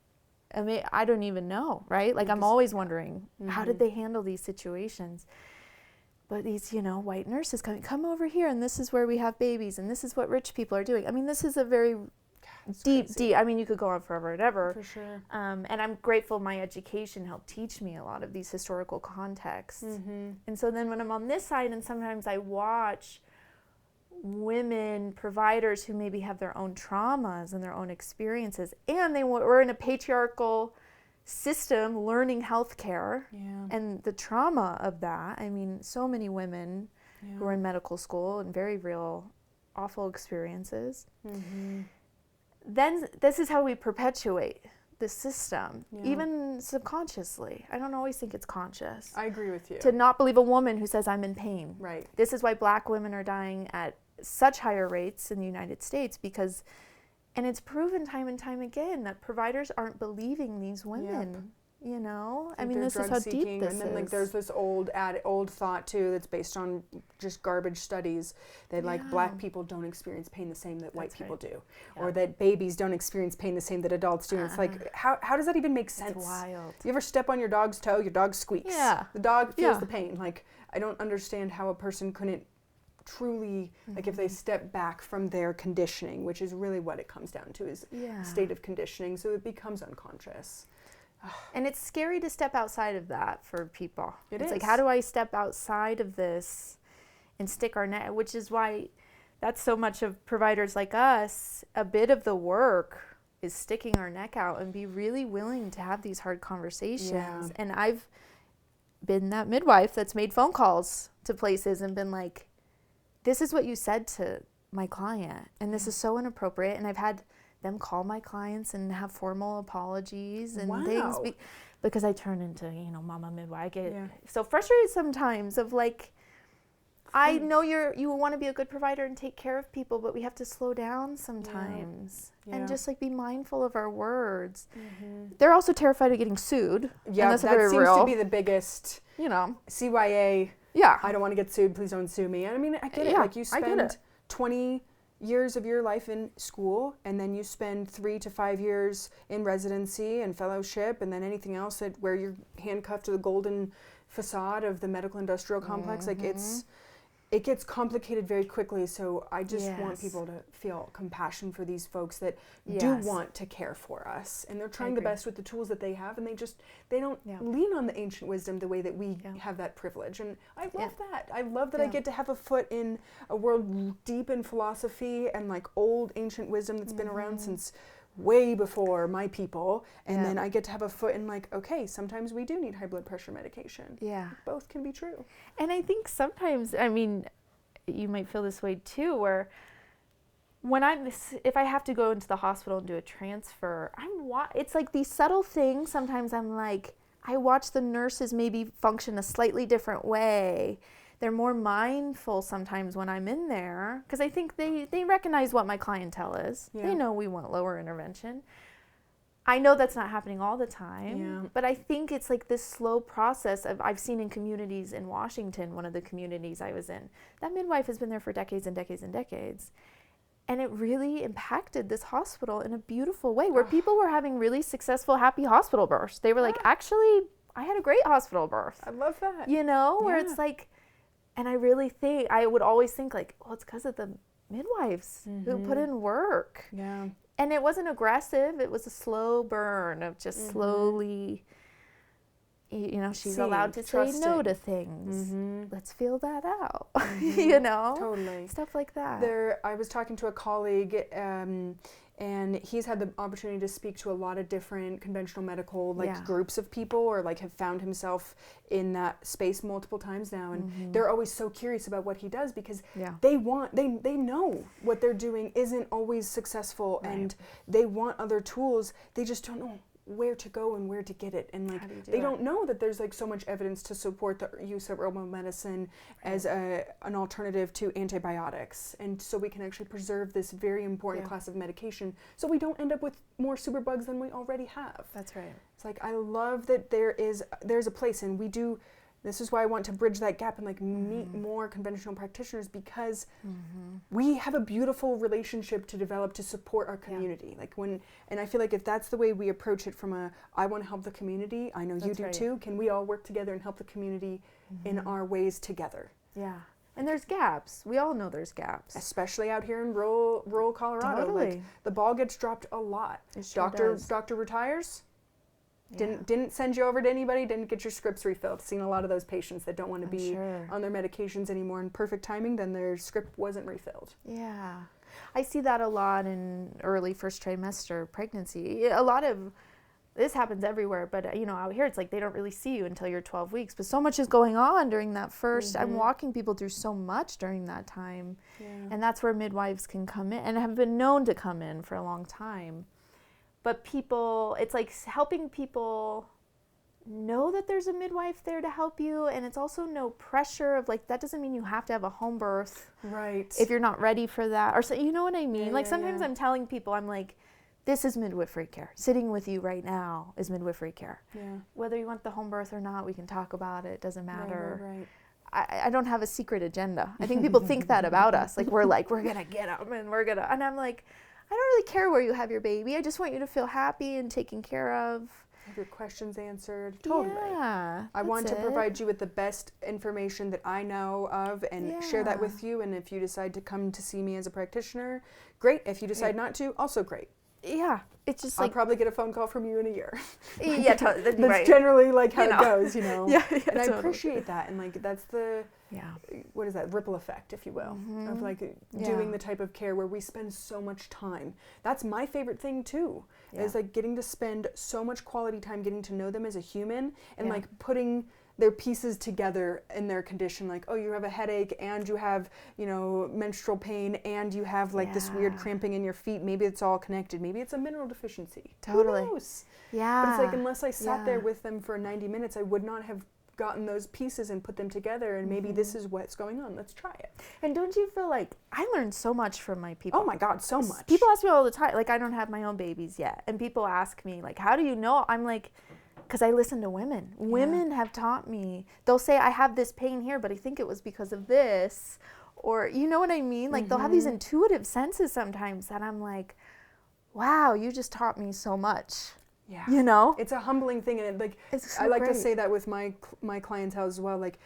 Speaker 2: don't even know, right? Like, I'm always wondering, how did they handle these situations? But these, white nurses come over here, and this is where we have babies, and this is what rich people are doing. I mean, this is a very deep, I mean, you could go on forever and ever.
Speaker 1: For sure.
Speaker 2: And I'm grateful my education helped teach me a lot of these historical contexts. And so then when I'm on this side, and sometimes I watch women providers who maybe have their own traumas and their own experiences, and they were in a patriarchal system learning healthcare and the trauma of that. I mean, so many women who are in medical school and very real, awful experiences. Then this is how we perpetuate the system, even subconsciously. I don't always think it's conscious.
Speaker 1: I agree with you.
Speaker 2: To not believe a woman who says, I'm in pain.
Speaker 1: Right.
Speaker 2: This is why black women are dying at such higher rates in the United States, because, and it's proven time and time again that providers aren't believing these women. I mean, this is how deep this is.
Speaker 1: And then like there's this old thought too that's based on just garbage studies that like black people don't experience pain the same that white people do, or that babies don't experience pain the same that adults do. And it's like, how does that even make sense?
Speaker 2: It's wild.
Speaker 1: You ever step on your dog's toe? Your dog squeaks. The dog feels the pain. Like, I don't understand how a person couldn't truly, like, if they step back from their conditioning, which is really what it comes down to, is state of conditioning, so it becomes unconscious.
Speaker 2: And it's scary to step outside of that for people. It's
Speaker 1: is.
Speaker 2: like, how do I step outside of this and stick our neck? Which is why that's so much of providers like us. A bit of the work is sticking our neck out and be really willing to have these hard conversations. And I've been that midwife that's made phone calls to places and been like, this is what you said to my client, and this is so inappropriate. And I've had them call my clients and have formal apologies and things because I turn into, mama midwife. I get so frustrated sometimes of like, I know you want to be a good provider and take care of people, but we have to slow down sometimes and just like be mindful of our words. They're also terrified of getting sued.
Speaker 1: Yeah, that seems to be the biggest, CYA. I don't want to get sued. Please don't sue me. I mean, I get it. Like, you spend 20 years of your life in school, and then you spend 3 to 5 years in residency and fellowship, and then anything else where you're handcuffed to the golden facade of the medical industrial complex. Like, it gets complicated very quickly. So I just want people to feel compassion for these folks that do want to care for us, and they're trying the best with the tools that they have, and they don't lean on the ancient wisdom the way that we have that privilege. And I love that. I love that I get to have a foot in a world deep in philosophy and like old ancient wisdom that's been around since way before my people, and then I get to have a foot in like, okay, sometimes we do need high blood pressure medication. Both can be true.
Speaker 2: And I think sometimes, I mean, you might feel this way too, where when if I have to go into the hospital and do a transfer, it's like these subtle things. Sometimes I'm like, I watch the nurses maybe function a slightly different way they're more mindful sometimes when I'm in there, because I think they recognize what my clientele is.
Speaker 1: Yeah.
Speaker 2: They know we want lower intervention. I know that's not happening all the time, but I think it's like this slow process of, I've seen in communities in Washington, one of the communities I was in, that midwife has been there for decades and decades and decades. And it really impacted this hospital in a beautiful way, where people were having really successful, happy hospital births. They were like, actually, I had a great hospital birth.
Speaker 1: I love that.
Speaker 2: You know, where it's like, and I really think, I would always think like, well, it's because of the midwives who put in work.
Speaker 1: Yeah.
Speaker 2: And it wasn't aggressive. It was a slow burn of just slowly, you know, she's allowed to say no to things. Let's feel that out, you know?
Speaker 1: Totally.
Speaker 2: Stuff like that.
Speaker 1: I was talking to a colleague, and he's had the opportunity to speak to a lot of different conventional medical groups of people, or like have found himself in that space multiple times now, and they're always so curious about what he does, because they know what they're doing isn't always successful, and they want other tools. They just don't know where to go and where to get it, and like they don't know that there's like so much evidence to support the use of herbal medicine as an alternative to antibiotics, and so we can actually preserve this very important class of medication, so we don't end up with more superbugs than we already have.
Speaker 2: That's right.
Speaker 1: It's like, I love that there's a place, and we do. This is why I want to bridge that gap and like meet more conventional practitioners, because we have a beautiful relationship to develop to support our community. Like and I feel like if that's the way we approach it, from I want to help the community, I know you do too, can we all work together and help the community in our ways together? Yeah.
Speaker 2: And there's gaps. We all know there's gaps.
Speaker 1: Especially out here in rural Colorado.
Speaker 2: Totally.
Speaker 1: Like, the ball gets dropped a lot.
Speaker 2: It sure does.
Speaker 1: Doctor retires. Didn't send you over to anybody, didn't get your scripts refilled. Seen a lot of those patients that don't want to be on their medications anymore in perfect timing, then their script wasn't refilled.
Speaker 2: Yeah. I see that a lot in early first trimester pregnancy. A lot of this happens everywhere, but you know, out here it's like they don't really see you until you're 12 weeks, but so much is going on during that first. I'm walking people through so much during that time. And that's where midwives can come in, and have been known to come in for a long time. But people, it's like helping people know that there's a midwife there to help you, and it's also no pressure of like, that doesn't mean you have to have a home birth.
Speaker 1: Right.
Speaker 2: If you're not ready for that. Or so, you know what I mean? Like sometimes I'm telling people, I'm like, this is midwifery care. Sitting with you right now is midwifery care. Yeah. Whether you want the home birth or not, we can talk about it. It doesn't matter. Right. I don't have a secret agenda. I think people think that about us. Like we're going to get them, and and I'm like, I don't really care where you have your baby. I just want you to feel happy and taken care of.
Speaker 1: Have your questions answered. Totally.
Speaker 2: Yeah.
Speaker 1: I want to provide you with the best information that I know of, and share that with you. And if you decide to come to see me as a practitioner, great. If you decide not to, also great.
Speaker 2: Yeah. It's just
Speaker 1: I'll probably get a phone call from you in a year.
Speaker 2: Yeah,
Speaker 1: that's generally like how it goes, you know. And I
Speaker 2: totally
Speaker 1: appreciate that, and like that's the what is that, ripple effect, if you will, of like doing the type of care where we spend so much time. That's my favorite thing too. Is like getting to spend so much quality time getting to know them as a human, and like putting their pieces together in their condition, like, oh, you have a headache, and you have, you know, menstrual pain, and you have like this weird cramping in your feet. Maybe it's all connected. Maybe it's a mineral deficiency.
Speaker 2: Totally.
Speaker 1: Who knows? Yeah. But it's like, unless I sat there with them for 90 minutes, I would not have gotten those pieces and put them together, and maybe this is what's going on. Let's try it.
Speaker 2: And don't you feel like I learned so much from my people?
Speaker 1: Oh my God, so much.
Speaker 2: People ask me all the time, like, I don't have my own babies yet, and people ask me, like, how do you know? I'm like, because I listen to women. Women have taught me. They'll say, I have this pain here, but I think it was because of this. Or, you know what I mean? Like, they'll have these intuitive senses sometimes that I'm like, wow, you just taught me so much. Yeah. You know?
Speaker 1: It's a humbling thing. And like,
Speaker 2: so
Speaker 1: I like to say that with my clientele as well. Like,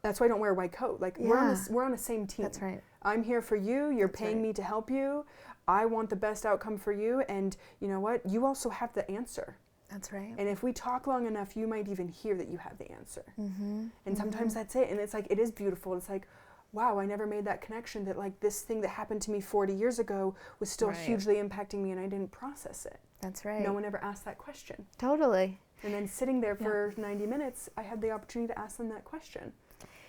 Speaker 1: that's why I don't wear a white coat. Like, we're on the same team.
Speaker 2: That's right.
Speaker 1: I'm here for you. You're paying me to help you. I want the best outcome for you. And you know what? You also have the answer.
Speaker 2: That's right.
Speaker 1: And if we talk long enough, you might even hear that you have the answer. And sometimes that's it. And it's like, it is beautiful. It's like, wow, I never made that connection that like this thing that happened to me 40 years ago was still hugely impacting me, and I didn't process it.
Speaker 2: That's right.
Speaker 1: No one ever asked that question.
Speaker 2: Totally.
Speaker 1: And then sitting there for 90 minutes, I had the opportunity to ask them that question.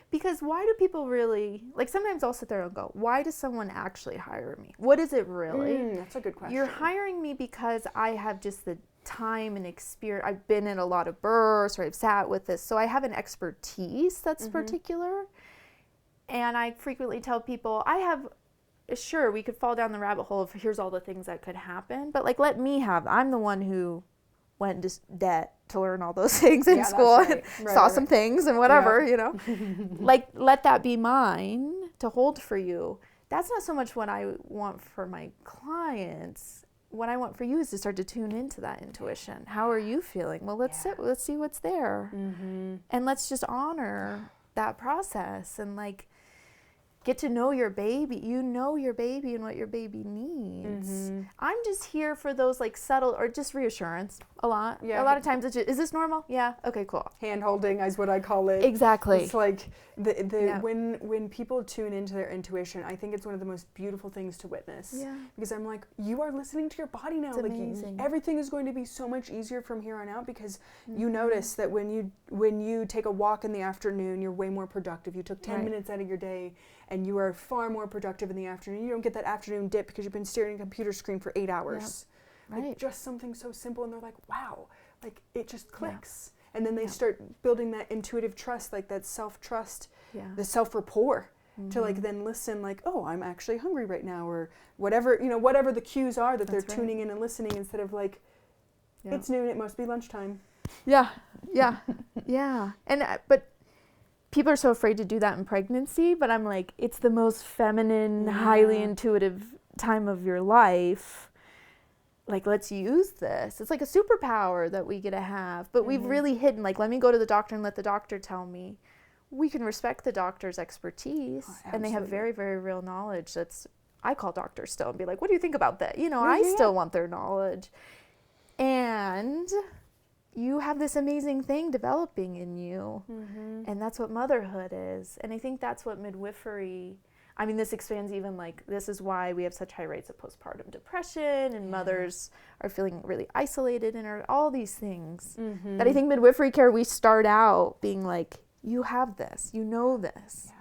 Speaker 2: Because why do people really, like sometimes I'll sit there and go, why does someone actually hire me? What is it really?
Speaker 1: That's a good question.
Speaker 2: You're hiring me because I have just the time and experience. I've been in a lot of births, or I've sat with this, so I have an expertise that's particular. And I frequently tell people, sure, we could fall down the rabbit hole of here's all the things that could happen, but like, I'm the one who went into debt to learn all those things in school and saw some things and whatever, you know, like, let that be mine to hold for you. That's not so much what I want for my clients. What I want for you is to start to tune into that intuition. How are you feeling? Well, let's see what's there. And let's just honor that process and like get to know your baby. You know your baby and what your baby needs. I'm just here for those like subtle or just reassurance a lot. Yeah. A lot of times it's just, is this normal? Yeah. Okay, cool.
Speaker 1: Hand holding is what I call it.
Speaker 2: Exactly.
Speaker 1: It's like when people tune into their intuition, I think it's one of the most beautiful things to witness. Yeah. Because I'm like, you are listening to your body now.
Speaker 2: It's amazing.
Speaker 1: Everything is going to be so much easier from here on out because you notice that when you take a walk in the afternoon, you're way more productive. You took 10 minutes out of your day and you are far more productive in the afternoon. You don't get that afternoon dip because you've been staring at a computer screen for 8 hours. Yep. Like just something so simple, and they're like, wow, like it just clicks. And then they start building that intuitive trust, like that self-trust, the self-rapport to like then listen like, oh, I'm actually hungry right now, or whatever, you know, whatever the cues are that they're tuning in and listening instead of like, it's noon, it must be lunchtime.
Speaker 2: Yeah. And, but people are so afraid to do that in pregnancy, but I'm like, it's the most feminine, highly intuitive time of your life. Like, let's use this. It's like a superpower that we get to have, but we've really hidden, like, let me go to the doctor and let the doctor tell me. We can respect the doctor's expertise, and they have very, very real knowledge. I call doctors still and be like, what do you think about that? You know, I still want their knowledge. And you have this amazing thing developing in you, and that's what motherhood is. And I think that's what midwifery, I mean, this expands even like, this is why we have such high rates of postpartum depression, and mothers are feeling really isolated, and all these things that I think midwifery care, we start out being like, you have this, you know this.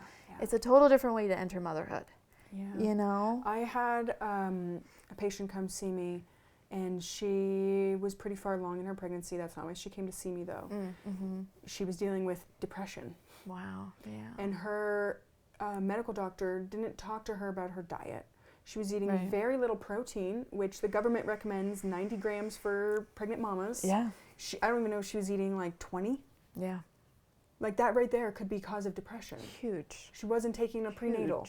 Speaker 2: It's a total different way to enter motherhood, you know?
Speaker 1: I had a patient come see me, and she was pretty far along in her pregnancy. That's not why she came to see me, though. She was dealing with depression.
Speaker 2: Wow,
Speaker 1: And her medical doctor didn't talk to her about her diet. She was eating very little protein, which the government recommends 90 grams for pregnant mamas. I don't even know if she was eating like 20. Like that right there could be cause of depression.
Speaker 2: Huge.
Speaker 1: She wasn't taking a prenatal.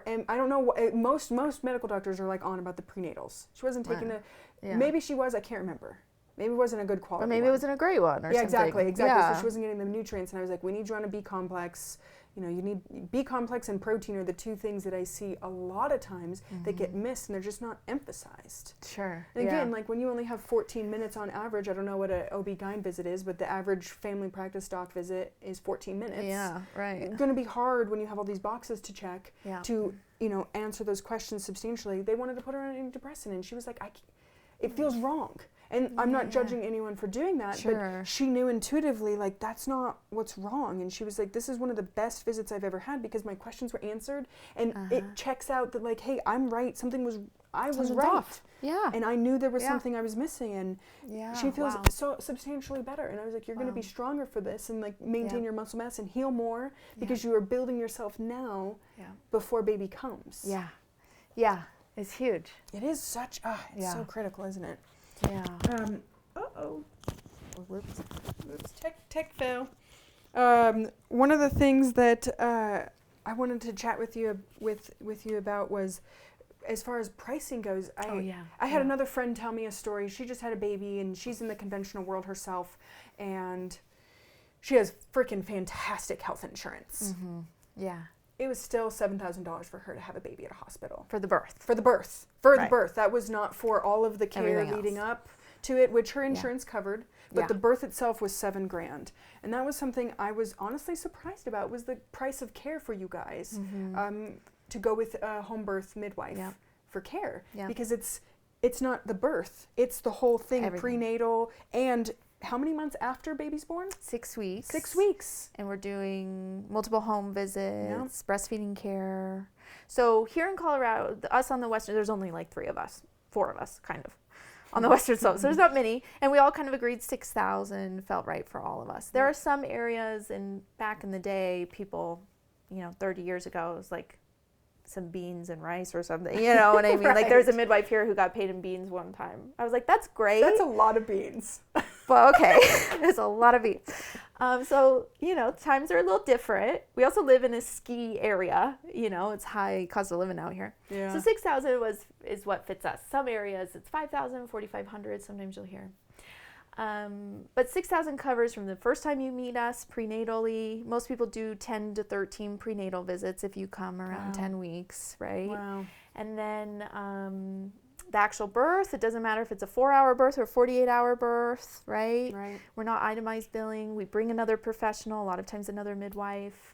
Speaker 1: And I don't know, most medical doctors are like on about the prenatals. She wasn't taking maybe she was, I can't remember. Maybe it wasn't a good quality
Speaker 2: Or maybe it wasn't a great one or something.
Speaker 1: Exactly. So she wasn't getting the nutrients, and I was like, we need you on a B complex. You know, you need B complex and protein are the two things that I see a lot of times that get missed, and they're just not emphasized.
Speaker 2: Sure.
Speaker 1: And again, like when you only have 14 minutes on average, I don't know what an OB-GYN visit is, but the average family practice doc visit is 14 minutes. It's going to be hard when you have all these boxes to check to, you know, answer those questions substantially. They wanted to put her on an antidepressant, and she was like, it feels wrong. And I'm not judging anyone for doing that, but she knew intuitively, like, that's not what's wrong. And she was like, this is one of the best visits I've ever had because my questions were answered. And it checks out that, like, hey, I'm right. I was right.
Speaker 2: Off.
Speaker 1: And I knew there was something I was missing. And she feels so substantially better. And I was like, you're going to be stronger for this and, like, maintain your muscle mass and heal more because you are building yourself now before baby comes.
Speaker 2: It's huge.
Speaker 1: It is such, it's so critical, isn't it? Whoops, tech fail. One of the things that I wanted to chat with you about was, as far as pricing goes, I had another friend tell me a story. She just had a baby, and she's in the conventional world herself, and she has freaking fantastic health insurance. It was still $7,000 for her to have a baby at a hospital.
Speaker 2: For the birth.
Speaker 1: The birth. That was not for all of the care leading up to it, which her insurance covered. But the birth itself was $7,000. And that was something I was honestly surprised about, was the price of care for you guys to go with a home birth midwife for care. Because it's not the birth. It's the whole thing, prenatal and... How many months after baby's born?
Speaker 2: 6 weeks.
Speaker 1: 6 weeks.
Speaker 2: And we're doing multiple home visits, breastfeeding care. So here in Colorado, us on the western, there's only like 4 of us, kind of, on the western slope. So there's not many. And we all kind of agreed 6,000 felt right for all of us. There are some areas, and back in the day, people 30 years ago, it was like some beans and rice or something. You know what I mean? Like there's a midwife here who got paid in beans one time. I was like, that's great.
Speaker 1: That's a lot of beans.
Speaker 2: But okay, there's a lot of beans. So, times are a little different. We also live in a ski area. It's high cost of living out here.
Speaker 1: Yeah.
Speaker 2: So 6,000 is what fits us. Some areas it's 5,000, 4,500. Sometimes you'll hear. But 6,000 covers from the first time you meet us prenatally. Most people do 10 to 13 prenatal visits if you come around 10 weeks, right?
Speaker 1: Wow.
Speaker 2: And then the actual birth, it doesn't matter if it's a 4-hour birth or a 48-hour birth, right?
Speaker 1: Right.
Speaker 2: We're not itemized billing. We bring another professional, a lot of times another midwife,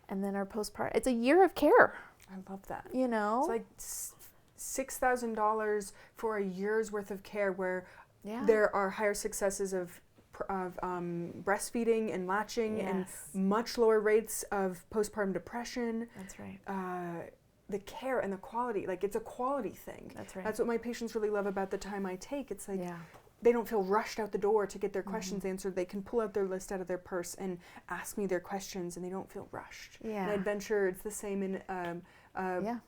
Speaker 2: and then our postpartum. It's a year of care.
Speaker 1: I love that.
Speaker 2: It's
Speaker 1: like $6,000 for a year's worth of care where
Speaker 2: yeah.
Speaker 1: there are higher successes of breastfeeding and latching and much lower rates of postpartum depression.
Speaker 2: That's right.
Speaker 1: The care and the quality, like it's a quality thing.
Speaker 2: That's right.
Speaker 1: That's what my patients really love about the time I take. It's like
Speaker 2: yeah.
Speaker 1: they don't feel rushed out the door to get their questions answered. They can pull out their list out of their purse and ask me their questions, and they don't feel rushed.
Speaker 2: Yeah.
Speaker 1: In adventure, it's the same in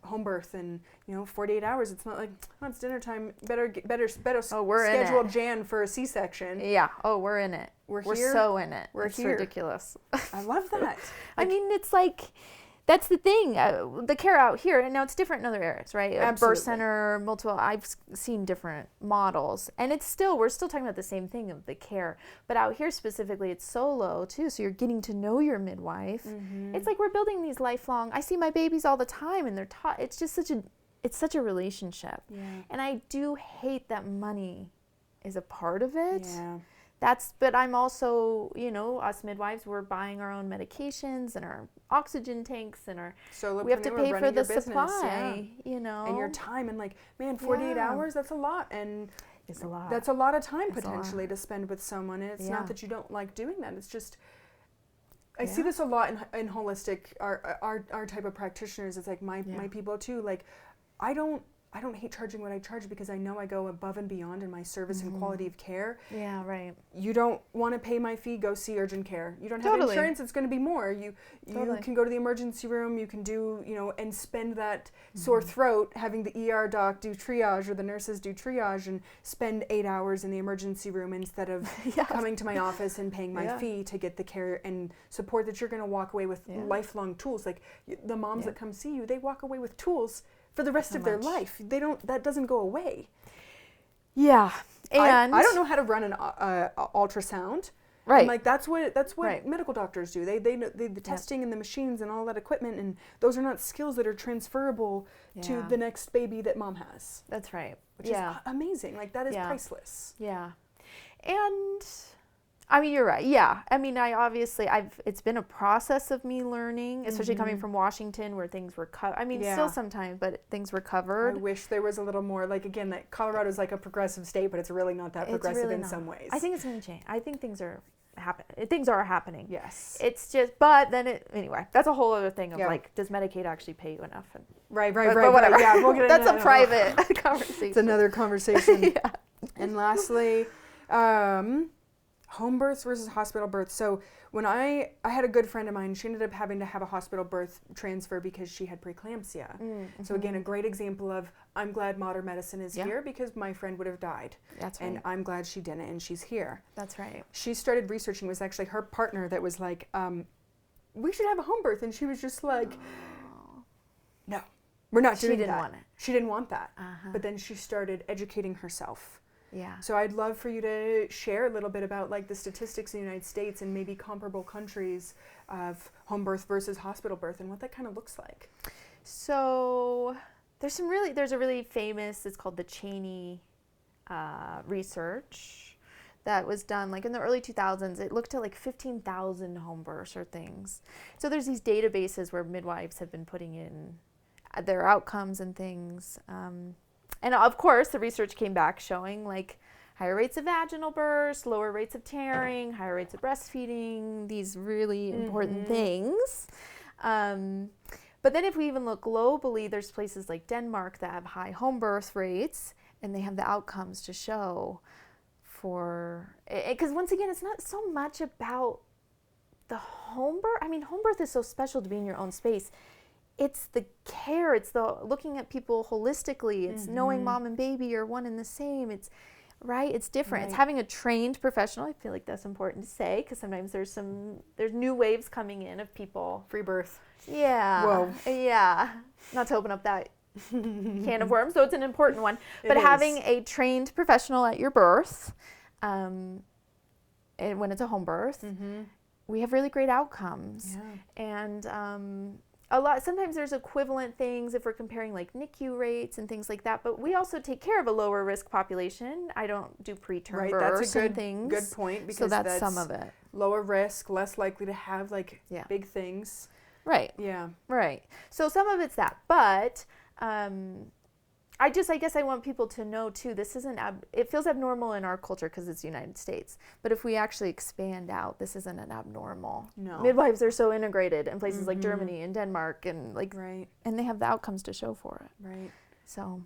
Speaker 1: home birth and 48 hours. It's not like it's dinner time. Better schedule Jan for a C-section.
Speaker 2: Yeah. Oh, we're in it. We're
Speaker 1: here.
Speaker 2: So in it.
Speaker 1: We're
Speaker 2: it's
Speaker 1: here.
Speaker 2: Ridiculous.
Speaker 1: I love that.
Speaker 2: I mean, it's like. That's the thing. The care out here, and now it's different in other areas, right?
Speaker 1: Absolutely.
Speaker 2: A birth center, multiple. I've seen different models, and we're still talking about the same thing of the care. But out here specifically, it's solo too. So you're getting to know your midwife. Mm-hmm. It's like we're building these lifelong. I see my babies all the time, and they're taught. It's just such a relationship.
Speaker 1: Yeah.
Speaker 2: And I do hate that money is a part of it.
Speaker 1: Yeah.
Speaker 2: But I'm also, us midwives, we're buying our own medications and our oxygen tanks and we have to pay for the supply,
Speaker 1: And your time and 48 hours, that's a lot. And
Speaker 2: it's a lot.
Speaker 1: That's a lot of time potentially to spend with someone. And it's not that you don't like doing that. It's just, I see this a lot in holistic, our type of practitioners. It's like my people too. Like, I don't hate charging what I charge because I know I go above and beyond in my service and quality of care.
Speaker 2: Yeah, right.
Speaker 1: You don't want to pay my fee, go see urgent care. You don't have insurance, it's going to be more. You can go to the emergency room, you can do, and spend that sore throat having the ER doc do triage or the nurses do triage and spend 8 hours in the emergency room instead of coming to my office and paying my fee to get the care and support that you're going to walk away with lifelong tools. Like the moms that come see you, they walk away with tools for the rest of their life. That doesn't go away.
Speaker 2: Yeah. And
Speaker 1: I don't know how to run an ultrasound.
Speaker 2: Right.
Speaker 1: And that's what medical doctors do. They know the testing and the machines and all that equipment, and those are not skills that are transferable to the next baby that mom has.
Speaker 2: That's right.
Speaker 1: Which is amazing. Like that is priceless.
Speaker 2: Yeah. And I mean, you're right. Yeah. I mean, it's been a process of me learning, especially coming from Washington where things were still sometimes, but things were covered.
Speaker 1: I wish there was a little more, again, that Colorado's like a progressive state, but it's really not that progressive in some ways.
Speaker 2: I think it's going to change. I think things are happening.
Speaker 1: Yes.
Speaker 2: It's just, but then anyway, that's a whole other thing of does Medicaid actually pay you enough? And,
Speaker 1: right.
Speaker 2: But whatever.
Speaker 1: Yeah, we'll get
Speaker 2: that's
Speaker 1: into
Speaker 2: a private conversation.
Speaker 1: It's another conversation. And lastly, home birth versus hospital birth. So when I had a good friend of mine, she ended up having to have a hospital birth transfer because she had preeclampsia. Mm-hmm. So again, a great example of I'm glad modern medicine is here because my friend would have died.
Speaker 2: That's right.
Speaker 1: And I'm glad she didn't, and she's here.
Speaker 2: That's right.
Speaker 1: She started researching. It was actually her partner that was like, we should have a home birth. And she was just like, no, we're not doing that. She didn't want it. She didn't want that. Uh-huh. But then she started educating herself.
Speaker 2: Yeah.
Speaker 1: So I'd love for you to share a little bit about the statistics in the United States and maybe comparable countries of home birth versus hospital birth and what that kind of looks like.
Speaker 2: So there's a really famous, it's called the Cheney research that was done in the early 2000s. It looked at 15,000 home births or things. So there's these databases where midwives have been putting in their outcomes and things. And of course, the research came back showing higher rates of vaginal births, lower rates of tearing, higher rates of breastfeeding, these really important things. But then if we even look globally, there's places like Denmark that have high home birth rates, and they have the outcomes to show because once again, it's not so much about the home birth, home birth is so special to be in your own space. It's the care, it's the looking at people holistically, it's knowing mom and baby are one and the same. It's it's different. It's having a trained professional. I feel like that's important to say because sometimes there's new waves coming in of people.
Speaker 1: Free birth.
Speaker 2: Yeah.
Speaker 1: Whoa.
Speaker 2: Yeah. Not to open up that can of worms, though it's an important one. But having a trained professional at your birth, and when it's a home birth, we have really great outcomes.
Speaker 1: Yeah.
Speaker 2: And sometimes there's equivalent things if we're comparing like NICU rates and things like that, but we also take care of a lower risk population. I don't do preterm births
Speaker 1: that's a
Speaker 2: and things.
Speaker 1: good point because
Speaker 2: so that's some of it.
Speaker 1: Lower risk, less likely to have like big things.
Speaker 2: Right.
Speaker 1: Yeah.
Speaker 2: Right. So some of it's that, but I guess I want people to know too, this isn't, it feels abnormal in our culture because it's the United States, but if we actually expand out, this isn't an abnormal.
Speaker 1: No.
Speaker 2: Midwives are so integrated in places like Germany and Denmark and and they have the outcomes to show for it.
Speaker 1: Right.
Speaker 2: So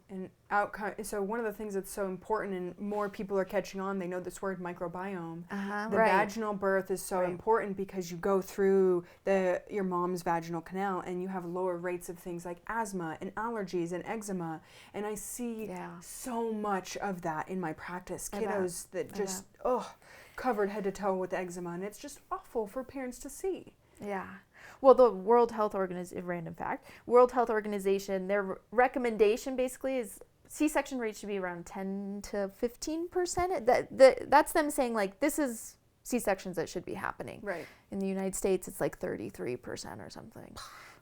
Speaker 1: one of the things that's so important and more people are catching on, they know this word microbiome. The
Speaker 2: right.
Speaker 1: vaginal birth is so important because you go through your mom's vaginal canal and you have lower rates of things like asthma and allergies and eczema. And I see so much of that in my practice. Kiddos that just, covered head to toe with eczema. And it's just awful for parents to see.
Speaker 2: Yeah. Well, the World Health Organization, random fact, World Health Organization, their recommendation basically is C-section rates should be around 10 to 15%. That's them saying like, this is C-sections that should be happening.
Speaker 1: Right.
Speaker 2: In the United States, it's like 33% or something.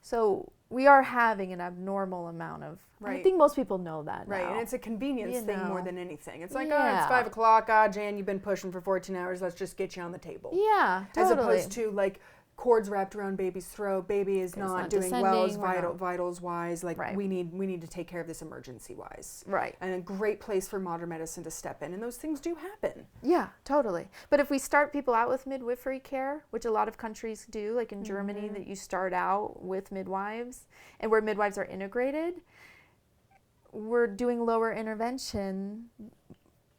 Speaker 2: So we are having an abnormal amount of, I think most people know that now.
Speaker 1: And it's a convenience thing more than anything. It's like, it's 5 o'clock, Jan, you've been pushing for 14 hours, let's just get you on the table.
Speaker 2: Yeah, totally.
Speaker 1: As opposed to like, cords wrapped around baby's throat, baby is not doing well as vitals wise, like we need to take care of this emergency wise.
Speaker 2: Right.
Speaker 1: And a great place for modern medicine to step in, and those things do happen.
Speaker 2: Yeah, totally. But if we start people out with midwifery care, which a lot of countries do, like in Germany, that you start out with midwives, and where midwives are integrated, we're doing lower intervention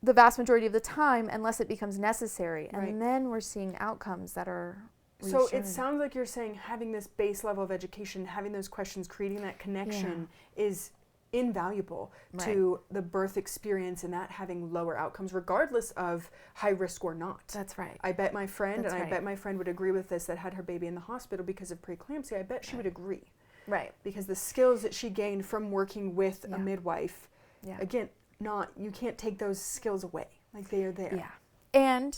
Speaker 2: the vast majority of the time unless it becomes necessary. And then we're seeing outcomes that are
Speaker 1: So it sounds like you're saying having this base level of education, having those questions, creating that connection is invaluable to the birth experience and that having lower outcomes regardless of high risk or not.
Speaker 2: That's right.
Speaker 1: I bet my friend, I bet my friend would agree with this, that had her baby in the hospital because of preeclampsia, I bet she would agree. Right. Because the skills that she gained from working with a midwife, again, you can't take those skills away. Like they are there.
Speaker 2: Yeah. And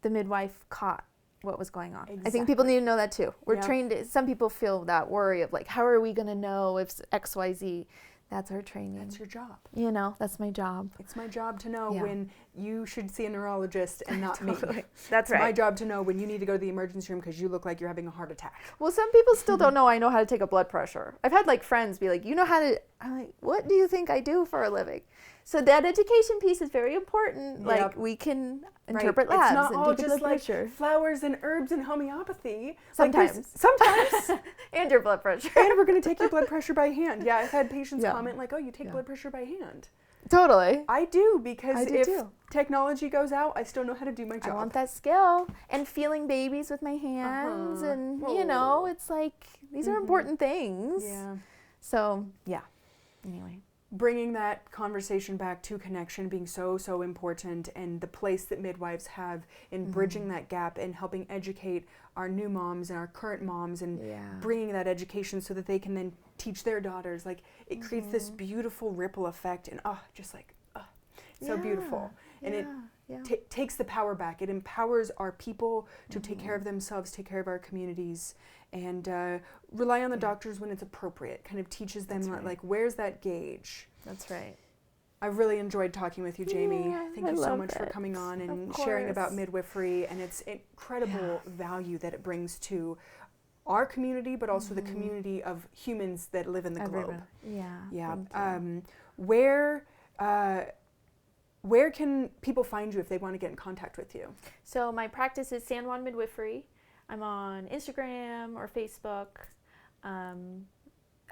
Speaker 2: the midwife caught what was going on. Exactly. I think people need to know that too. We're trained, some people feel that worry of like, how are we going to know if XYZ? That's our training.
Speaker 1: That's your job.
Speaker 2: You know, that's my job.
Speaker 1: It's my job to know when you should see a neurologist and not me.
Speaker 2: That's
Speaker 1: right. It's my job to know when you need to go to the emergency room because you look like you're having a heart attack.
Speaker 2: Well, some people still don't know I know how to take a blood pressure. I've had like friends be like, you know how to, I'm like, what do you think I do for a living? So that education piece is very important. Like we can interpret labs
Speaker 1: it's not
Speaker 2: and
Speaker 1: all
Speaker 2: take a
Speaker 1: just
Speaker 2: blood
Speaker 1: like
Speaker 2: pressure.
Speaker 1: Flowers and herbs and homeopathy.
Speaker 2: Sometimes.
Speaker 1: Like sometimes.
Speaker 2: And your blood pressure.
Speaker 1: And we're going to take your blood pressure by hand. Yeah, I've had patients comment like, oh, you take blood pressure by hand.
Speaker 2: Totally.
Speaker 1: I do because if technology goes out, I still know how to do my job.
Speaker 2: I want that skill. And feeling babies with my hands and, you know, it's like, these are important things.
Speaker 1: Yeah.
Speaker 2: So, anyway.
Speaker 1: Bringing that conversation back to connection being so important, and the place that midwives have in bridging that gap and helping educate our new moms and our current moms and bringing that education so that they can then teach their daughters. Like it creates this beautiful ripple effect and so beautiful. And it takes the power back. It empowers our people to take care of themselves, take care of our communities, and rely on the doctors when it's appropriate. Kind of teaches them like, where's that gauge?
Speaker 2: That's right.
Speaker 1: I really enjoyed talking with you, Jamie. Thank you so much for coming on and sharing about midwifery and its incredible value that it brings to our community, but also the community of humans that live in the globe. Where can people find you if they want to get in contact with you?
Speaker 2: So my practice is San Juan Midwifery. I'm on Instagram or Facebook.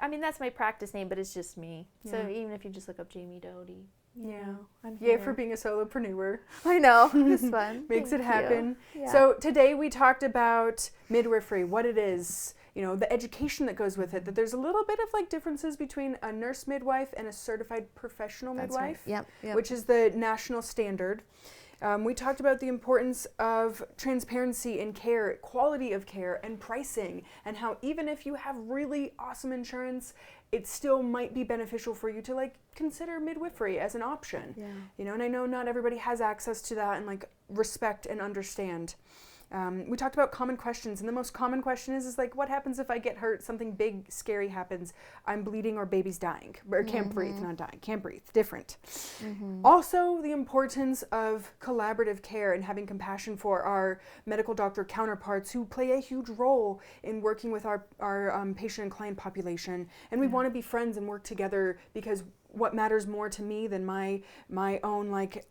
Speaker 2: I mean, that's my practice name, but it's just me. So even if you just look up Jaime Doty,
Speaker 1: Yeah.
Speaker 2: I'm
Speaker 1: Yay
Speaker 2: here.
Speaker 1: for being a solopreneur.
Speaker 2: I know. It's fun.
Speaker 1: Makes
Speaker 2: Thank
Speaker 1: it happen.
Speaker 2: you. Yeah.
Speaker 1: So today we talked about midwifery, what it is, you know, the education that goes with it, that there's a little bit of like differences between a nurse midwife and a certified professional
Speaker 2: That's
Speaker 1: midwife,
Speaker 2: right. Yep.
Speaker 1: which is the national standard. We talked about the importance of transparency in care, quality of care, and pricing, and how even if you have really awesome insurance, it still might be beneficial for you to like consider midwifery as an option.
Speaker 2: Yeah.
Speaker 1: You know, and I know not everybody has access to that and like respect and understand. We talked about common questions, and the most common question is like, what happens if I get hurt, something big, scary happens, I'm bleeding or baby's dying, or can't breathe, not dying, can't breathe, different. Also, the importance of collaborative care and having compassion for our medical doctor counterparts who play a huge role in working with our patient and client population, and we want to be friends and work together, because what matters more to me than my own like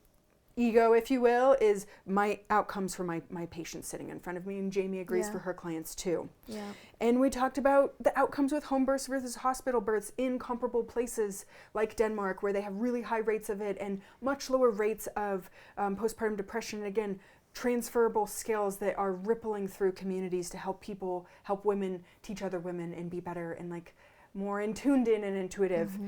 Speaker 1: ego, if you will, is my outcomes for my patients sitting in front of me, and Jamie agrees for her clients too.
Speaker 2: Yeah.
Speaker 1: And we talked about the outcomes with home births versus hospital births in comparable places like Denmark, where they have really high rates of it and much lower rates of postpartum depression. And again, transferable skills that are rippling through communities to help people, help women, teach other women, and be better and like more tuned in and intuitive.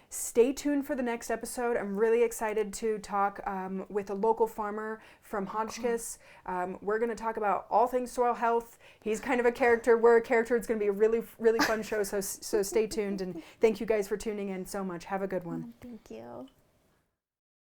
Speaker 1: Stay tuned for the next episode. I'm really excited to talk with a local farmer from Hotchkiss. We're going to talk about all things soil health. He's kind of a character. We're a character. It's going to be a really, really fun show. So stay tuned, and thank you guys for tuning in so much. Have a good one.
Speaker 2: Thank you.